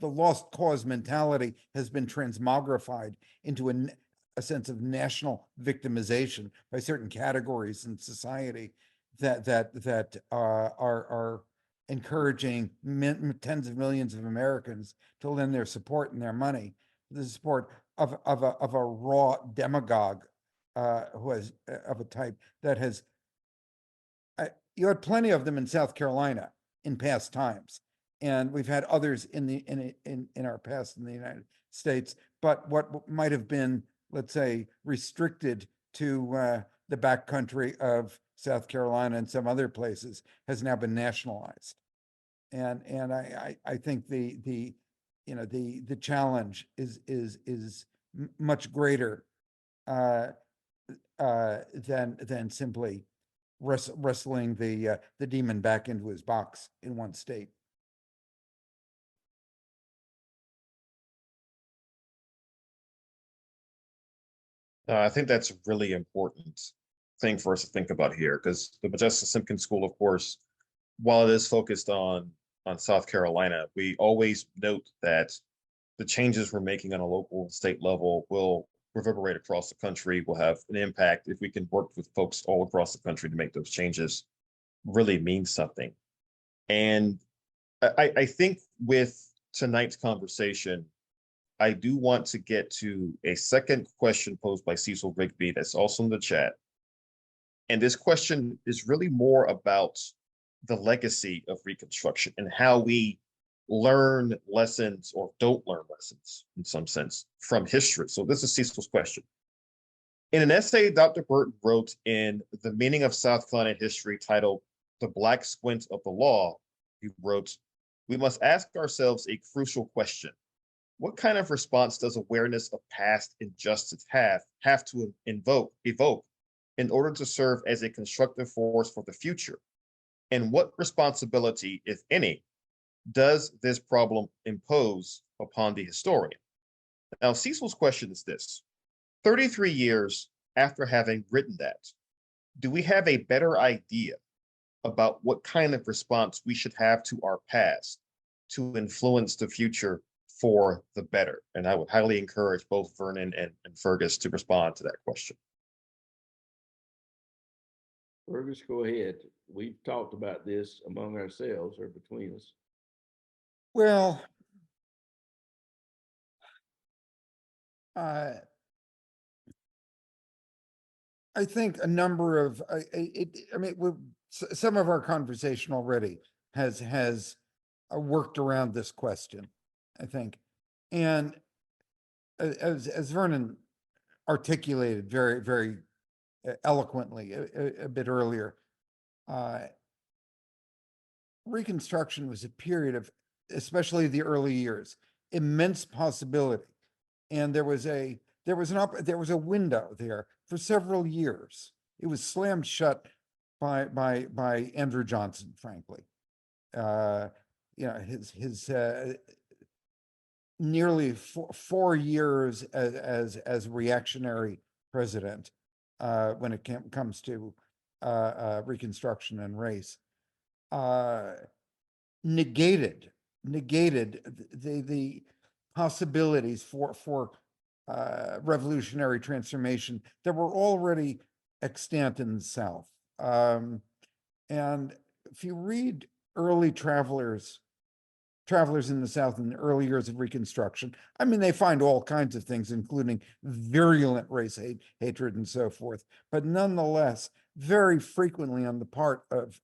lost cause mentality has been transmogrified into a sense of national victimization by certain categories in society that are encouraging tens of millions of Americans to lend their support and their money, the support of a raw demagogue who has of a type that has. You had plenty of them in South Carolina in past times, and we've had others in our past in the United States. But what might have been, let's say, restricted to the backcountry of South Carolina and some other places has now been nationalized. And I think the challenge is much greater than simply wrestling the demon back into his box in one state. I think that's a really important thing for us to think about here, because the Modjeska Simkins School, of course, while it is focused on South Carolina, we always note that the changes we're making on a local and state level will reverberate across the country, will have an impact if we can work with folks all across the country to make those changes really mean something. And I think with tonight's conversation, I do want to get to a second question posed by Cecil Rigby that's also in the chat. And this question is really more about the legacy of Reconstruction and how we learn lessons or don't learn lessons in some sense from history. So this is Cecil's question. In an essay Dr. Burton wrote in The Meaning of South Carolina History titled The Black Squint of the Law, he wrote, "We must ask ourselves a crucial question. What kind of response does awareness of past injustice have to evoke in order to serve as a constructive force for the future? And what responsibility, if any, does this problem impose upon the historian?" Now, Cecil's question is this: 33 years after having written that, do we have a better idea about what kind of response we should have to our past to influence the future for the better? And I would highly encourage both Vernon and Fergus to respond to that question. Fergus, go ahead. We've talked about this among ourselves or between us. Well, I think a number of some of our conversation already has worked around this question, I think, and as Vernon articulated very, very eloquently a bit earlier, Reconstruction was a period of, especially the early years, immense possibility, and there was a window there for several years. It was slammed shut by Andrew Johnson, frankly. His nearly 4 years as reactionary president when it comes to Reconstruction and race, negated the possibilities for revolutionary transformation that were already extant in the South. And if you read early travelers in the South in the early years of Reconstruction, I mean, they find all kinds of things, including virulent race hatred and so forth. But nonetheless, very frequently on the part of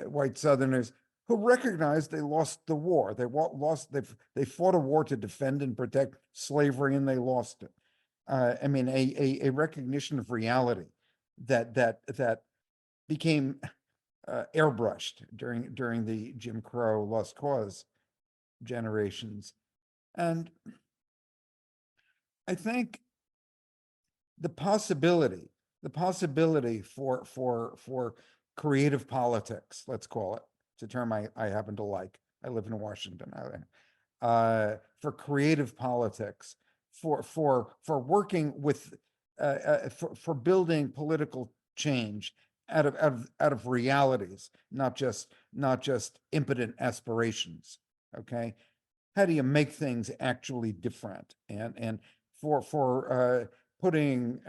white Southerners, who recognized they lost the war. They fought a war to defend and protect slavery, and they lost it. I mean, a recognition of reality that became airbrushed during the Jim Crow Lost Cause generations. And I think the possibility for creative politics, let's call it, it's a term I happen to like. I live in Washington. For creative politics, for working with, for building political change out of realities, not just impotent aspirations. Okay, how do you make things actually different? And for putting,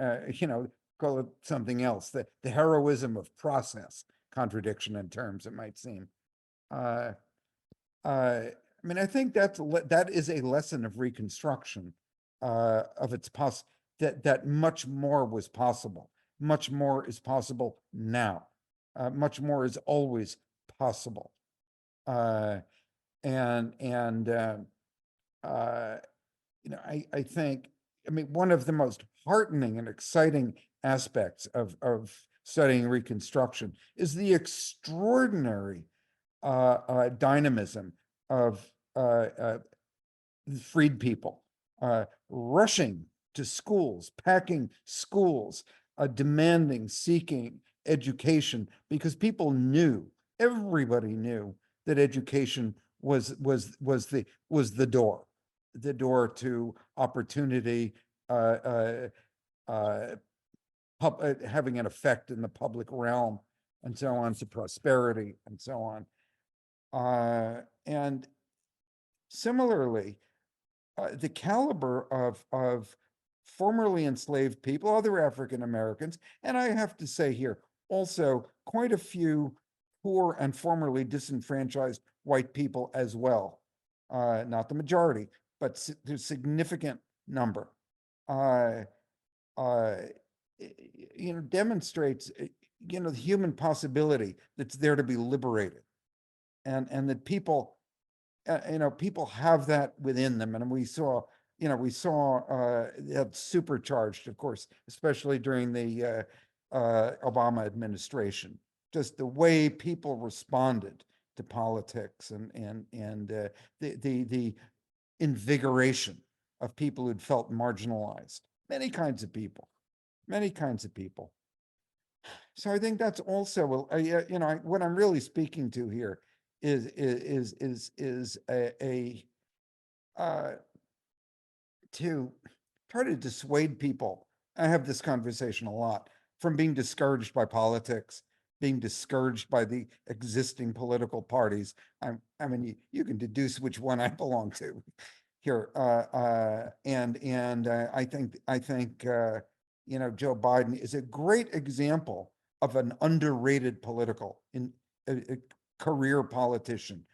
call it something else, the heroism of process, contradiction in terms, it might seem. I mean, I think that is a lesson of Reconstruction, of its that much more was possible. Much more is possible now. Much more is always possible. I think, I mean, one of the most heartening and exciting aspects of studying Reconstruction is the extraordinary dynamism of freed people rushing to schools, packing schools, demanding, seeking education, because people knew, everybody knew that education was the door to opportunity, having an effect in the public realm, and so on, to prosperity, and so on. And similarly, the caliber of formerly enslaved people, other African Americans, and I have to say here, also quite a few poor and formerly disenfranchised white people as well. Not the majority, but there's significant number. Demonstrates, the human possibility that's there to be liberated, and that people, people have that within them, and we saw that supercharged, of course, especially during the Obama administration, just the way people responded to politics, and the invigoration of people who'd felt marginalized, many kinds of people. So I think that's also, what I'm really speaking to here is to try to dissuade people. I have this conversation a lot, from being discouraged by politics, being discouraged by the existing political parties. I mean, you can deduce which one I belong to here. I think Joe Biden is a great example of an underrated political, a career politician,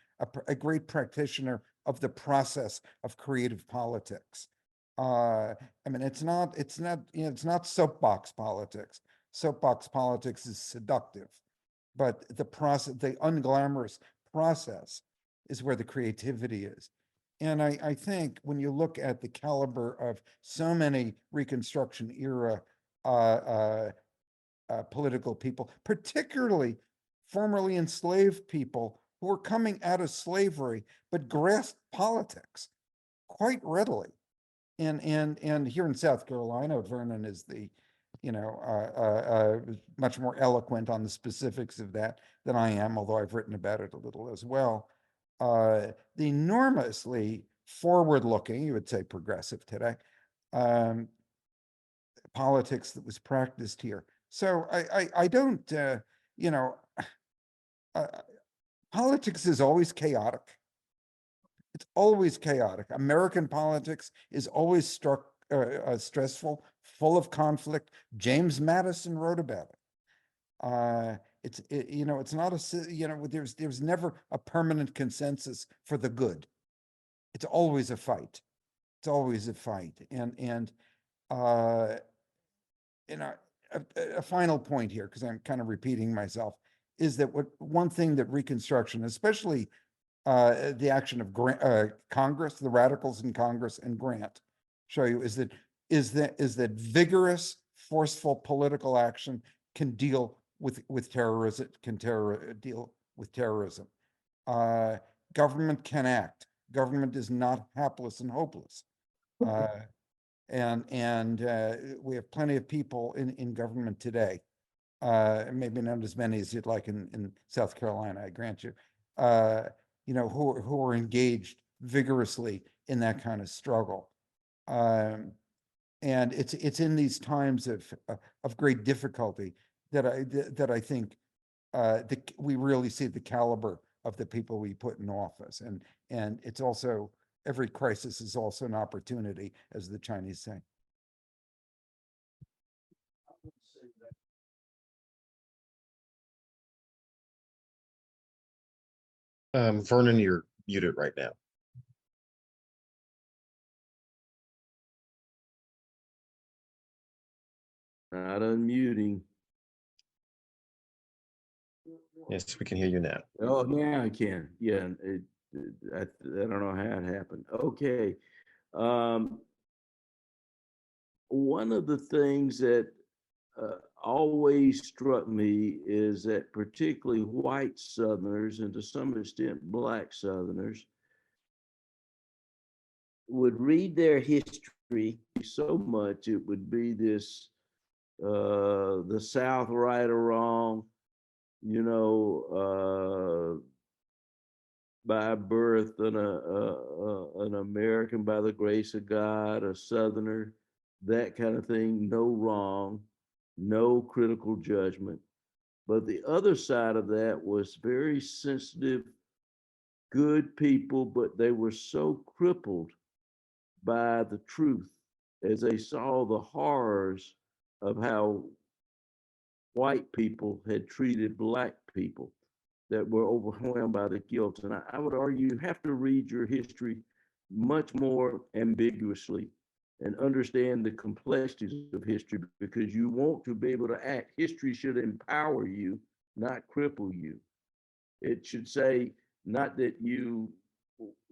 a great practitioner of the process of creative politics. I mean, it's not soapbox politics. Soapbox politics is seductive, but the process, the unglamorous process, is where the creativity is. And I think when you look at the caliber of so many Reconstruction era political people, particularly formerly enslaved people who were coming out of slavery, but grasped politics quite readily. And here in South Carolina, Vernon is the, much more eloquent on the specifics of that than I am, although I've written about it a little as well. The enormously forward-looking, you would say progressive today, politics that was practiced here. So I don't, politics is always chaotic. It's always chaotic. American politics is always stressful, full of conflict. James Madison wrote about it. It's not there's never a permanent consensus for the good. It's always a fight. It's always a fight. And a final point here, because I'm kind of repeating myself, is that one thing that Reconstruction, especially the action of Congress, the radicals in Congress and Grant show you is that vigorous, forceful political action can deal with terrorism, deal with terrorism. Government can act. Government is not hapless and hopeless. And we have plenty of people in government today. Maybe not as many as you'd like in South Carolina, I grant you. Who are engaged vigorously in that kind of struggle. And it's in these times of great difficulty that I think we really see the caliber of the people we put in office. And it's also, every crisis is also an opportunity, as the Chinese say. Vernon, you're muted right now. Not unmuting. Yes, we can hear you now. Oh, yeah, I can. Yeah, I don't know how it happened. Okay. One of the things that always struck me is that particularly white Southerners, and to some extent Black Southerners, would read their history so much it would be this the South right or wrong, by birth an American by the grace of God, a Southerner, that kind of thing, no wrong, no critical judgment. But the other side of that was very sensitive, good people, but they were so crippled by the truth as they saw the horrors of how white people had treated Black people, that were overwhelmed by the guilt. And I would argue you have to read your history much more ambiguously and understand the complexities of history, because you want to be able to act. History should empower you, not cripple you. It should say, not that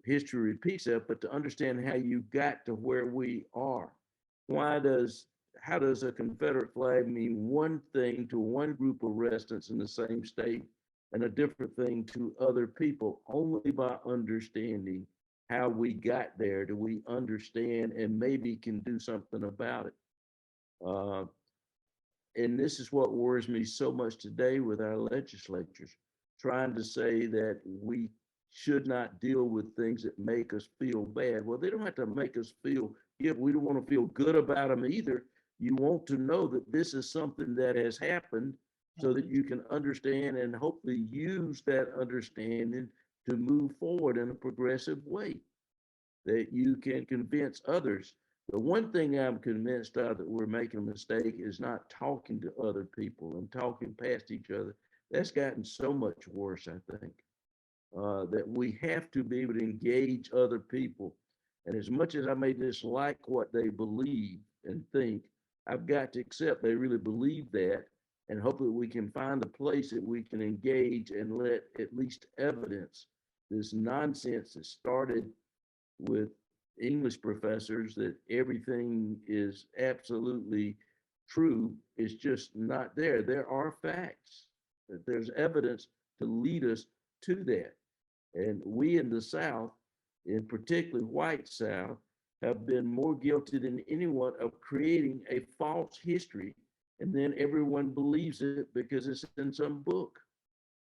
history repeats that, but to understand how you got to where we are. How does a Confederate flag mean one thing to one group of residents in the same state and a different thing to other people? Only by understanding how we got there do we understand and maybe can do something about it. And this is what worries me so much today with our legislatures, trying to say that we should not deal with things that make us feel bad. Well, they don't have to make us feel good. We don't want to feel good about them either. You want to know that this is something that has happened so that you can understand and hopefully use that understanding to move forward in a progressive way, that you can convince others. The one thing I'm convinced of that we're making a mistake is not talking to other people and talking past each other. That's gotten so much worse, I think, that we have to be able to engage other people. And as much as I may dislike what they believe and think, I've got to accept they really believe that, and hopefully we can find a place that we can engage and let at least evidence this nonsense that started with English professors that everything is absolutely true is just not there. There are facts, that there's evidence to lead us to that. And we in the South, in particularly white South, have been more guilty than anyone of creating a false history, and then everyone believes it because it's in some book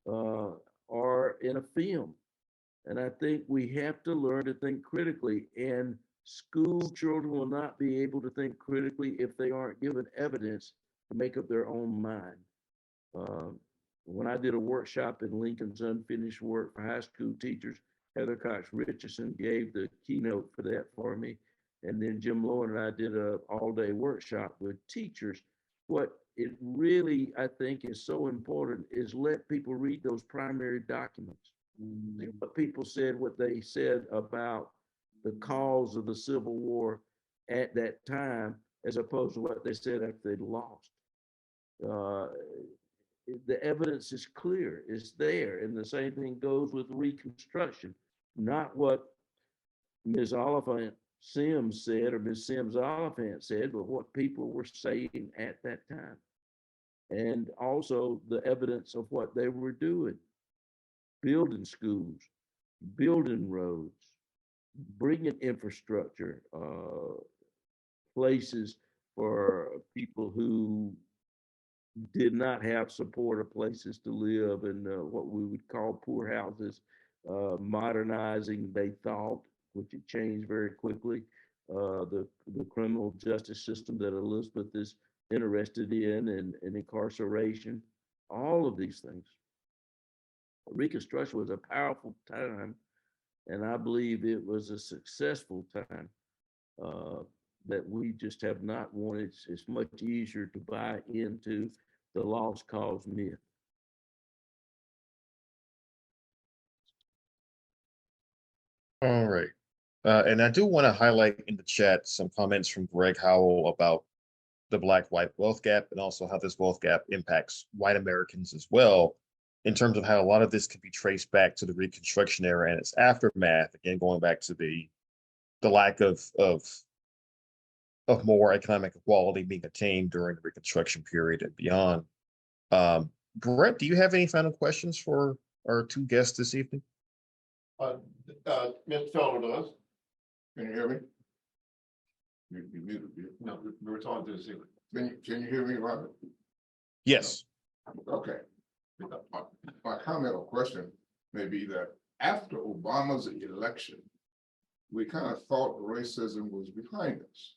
or in a film. And I think we have to learn to think critically, and school children will not be able to think critically if they aren't given evidence to make up their own mind. When I did a workshop in Lincoln's Unfinished Work for high school teachers, Heather Cox Richardson gave the keynote for that for me. And then Jim Lowen and I did an all-day workshop with teachers. What it really, I think, is so important is let people read those primary documents. What people said, what they said about the cause of the Civil War at that time, as opposed to what they said after they'd lost. the evidence is clear, it's there. And the same thing goes with Reconstruction, not what Ms. Oliphant Sims said or Ms. Sims Oliphant said, but what people were saying at that time. And also the evidence of what they were doing, building schools, building roads, bringing infrastructure, places for people who did not have supportive places to live and what we would call poor houses, modernizing, they thought, which it changed very quickly, the criminal justice system that Elizabeth is interested in and incarceration, all of these things. Reconstruction was a powerful time, and I believe it was a successful time that we just have not wanted. It's much easier to buy into the lost cause myth. All right. And I do want to highlight in the chat some comments from Greg Howell about the black-white wealth gap and also how this wealth gap impacts white Americans as well, in terms of how a lot of this can be traced back to the Reconstruction era and its aftermath, again, going back to the lack of more economic equality being attained during the Reconstruction period and beyond. Brett, do you have any final questions for our two guests this evening? Mr. Felder does. Can you hear me? You muted me. No, we were talking to the ceiling. Can you hear me, Robert? Yes. Okay. My comment or question may be that after Obama's election, we kind of thought racism was behind us.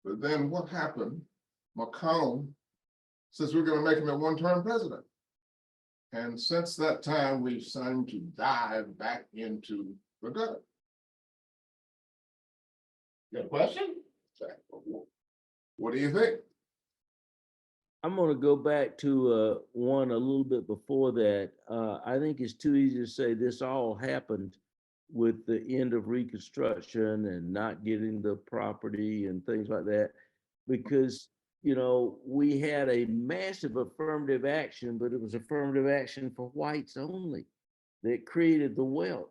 But then what happened? McConnell says we're going to make him a one-term president. And since that time, we've started to dive back into the gutter. You got a question? What do you think? I'm going to go back to one a little bit before that. I think it's too easy to say this all happened with the end of Reconstruction and not getting the property and things like that, because, you know, we had a massive affirmative action, but it was affirmative action for whites only that created the wealth.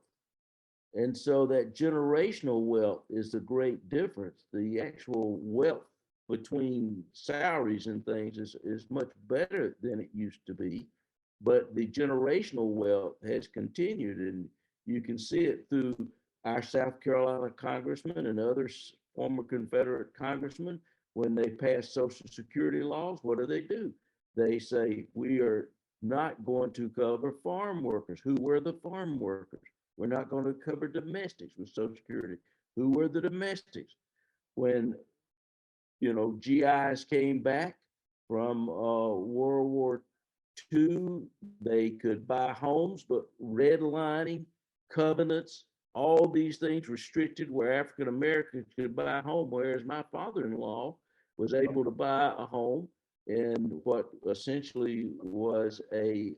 And so that generational wealth is the great difference. The actual wealth between salaries and things is much better than it used to be, but the generational wealth has continued, and you can see it through our South Carolina congressmen and other former Confederate congressmen. When they pass Social Security laws, what do? They say, we are not going to cover farm workers. Who were the farm workers? We're not going to cover domestics with Social Security. Who were the domestics? When, you know, GIs came back from World War II, they could buy homes, but redlining, covenants, all these things restricted where African Americans could buy a home, whereas my father-in-law was able to buy a home in what essentially was a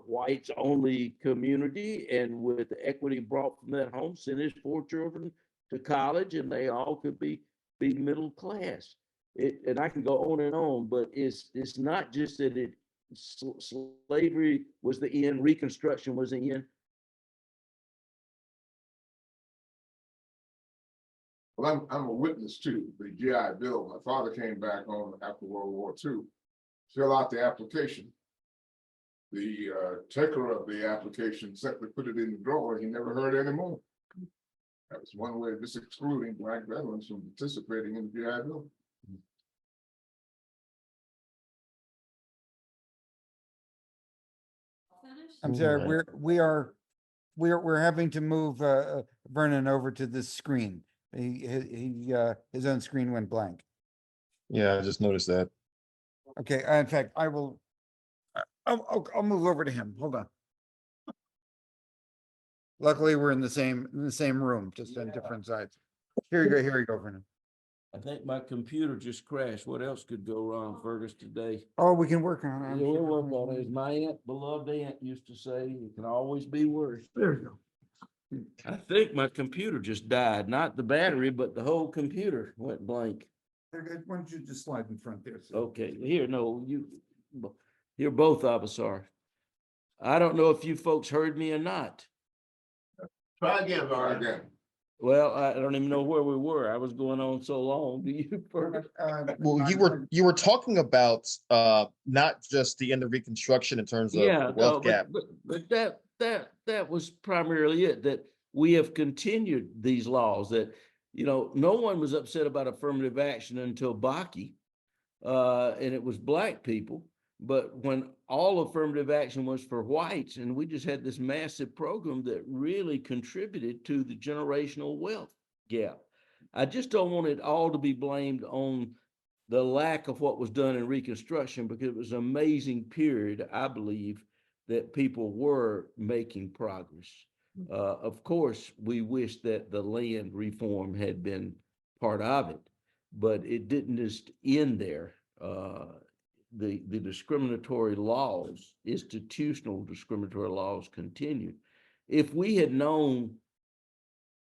whites only community, and with the equity brought from that home, sent his 4 children to college, and they all could be middle class. And I can go on and on, but it's not just that slavery was the end, Reconstruction was the end. Well, I'm a witness to the GI Bill. My father came back on after World War II, fill out the application. The taker of the application simply put it in the drawer. He never heard any more. That was one way of just excluding Black veterans from participating in the GI Bill. I'm sorry, we're having to move Vernon over to this screen. His own screen went blank. Yeah, I just noticed that. Okay, in fact, I'll move over to him. Hold on. Luckily, we're in the same room, just on different sides. Here you go, Vernon. I think my computer just crashed. What else could go wrong, Fergus, today? Oh, we can work on it. Yeah, we'll work on it. As my beloved aunt used to say, it can always be worse. There we go. I think my computer just died, not the battery, but the whole computer went blank. Why don't you just slide in front there? Okay, here, no, Here, both of us are. I don't know if you folks heard me or not. Try again, Vernon. Again, Well, I don't even know where we were. I was going on so long. Do you? Fergus? Well, you were talking about not just the end of Reconstruction in terms of Yeah, the wealth no, gap. but that was primarily it, that we have continued these laws that, you know, no one was upset about affirmative action until Bakke, and it was black people. But when all affirmative action was for whites, and we just had this massive program that really contributed to the generational wealth gap. I just don't want it all to be blamed on the lack of what was done in Reconstruction, because it was an amazing period, I believe, that people were making progress. Of course, we wish that the land reform had been part of it, but it didn't just end there. The discriminatory laws, institutional discriminatory laws, continued. If we had known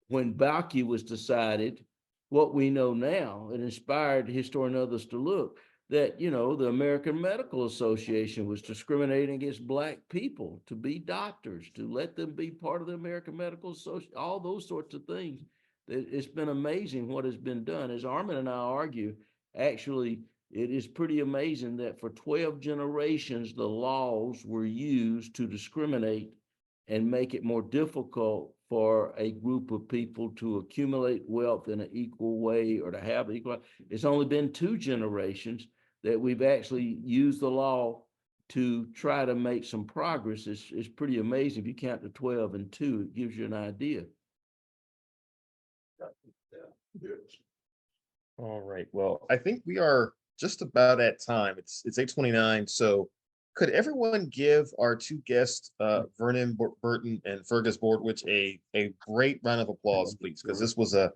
when Bakke was decided what we know now, it inspired historians and others to look that, you know, the American Medical Association was discriminating against black people to be doctors, to let them be part of the American Medical Association, all those sorts of things. It's been amazing what has been done. As Armin and I argue, actually, it is pretty amazing that for 12 generations, the laws were used to discriminate and make it more difficult for a group of people to accumulate wealth in an equal way or to have equal. It's only been 2 generations that we've actually used the law to try to make some progress. It's pretty amazing. If you count to 12 and 2, it gives you an idea. All right. Well, I think we are just about at time. It's 8:29. So could everyone give our 2 guests, Vernon Burton and Fergus Bordewich, a great round of applause, please? Because this was an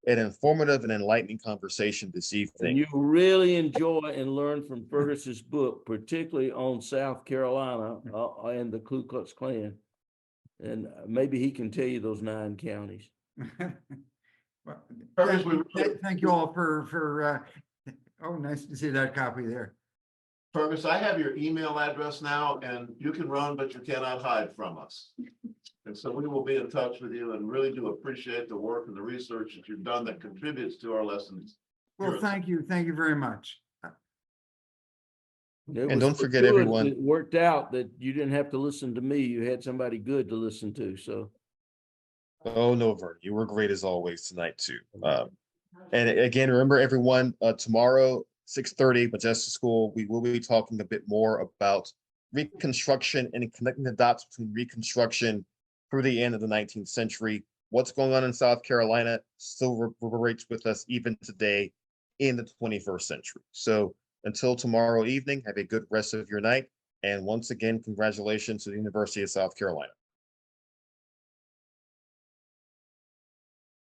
informative and enlightening conversation this And evening. you really enjoy and learn from Fergus's book, particularly on South Carolina and the Ku Klux Klan. And maybe he can tell you those 9 counties. Well, Fergus, thank you all for oh, nice to see that copy there. Fergus, I have your email address now, and you can run, but you cannot hide from us. And so we will be in touch with you, and really do appreciate the work and the research that you've done that contributes to our lessons. Well, thank you very much. And don't forget, everyone. It worked out that you didn't have to listen to me. You had somebody good to listen to. So. Oh, no, Vernon, you were great as always tonight too. And again, remember everyone, tomorrow, 6:30, Modjeska School, we will be talking a bit more about Reconstruction and connecting the dots between Reconstruction through the end of the 19th century. What's going on in South Carolina still reverberates with us even today in the 21st century. So until tomorrow evening, have a good rest of your night. And once again, congratulations to the University of South Carolina.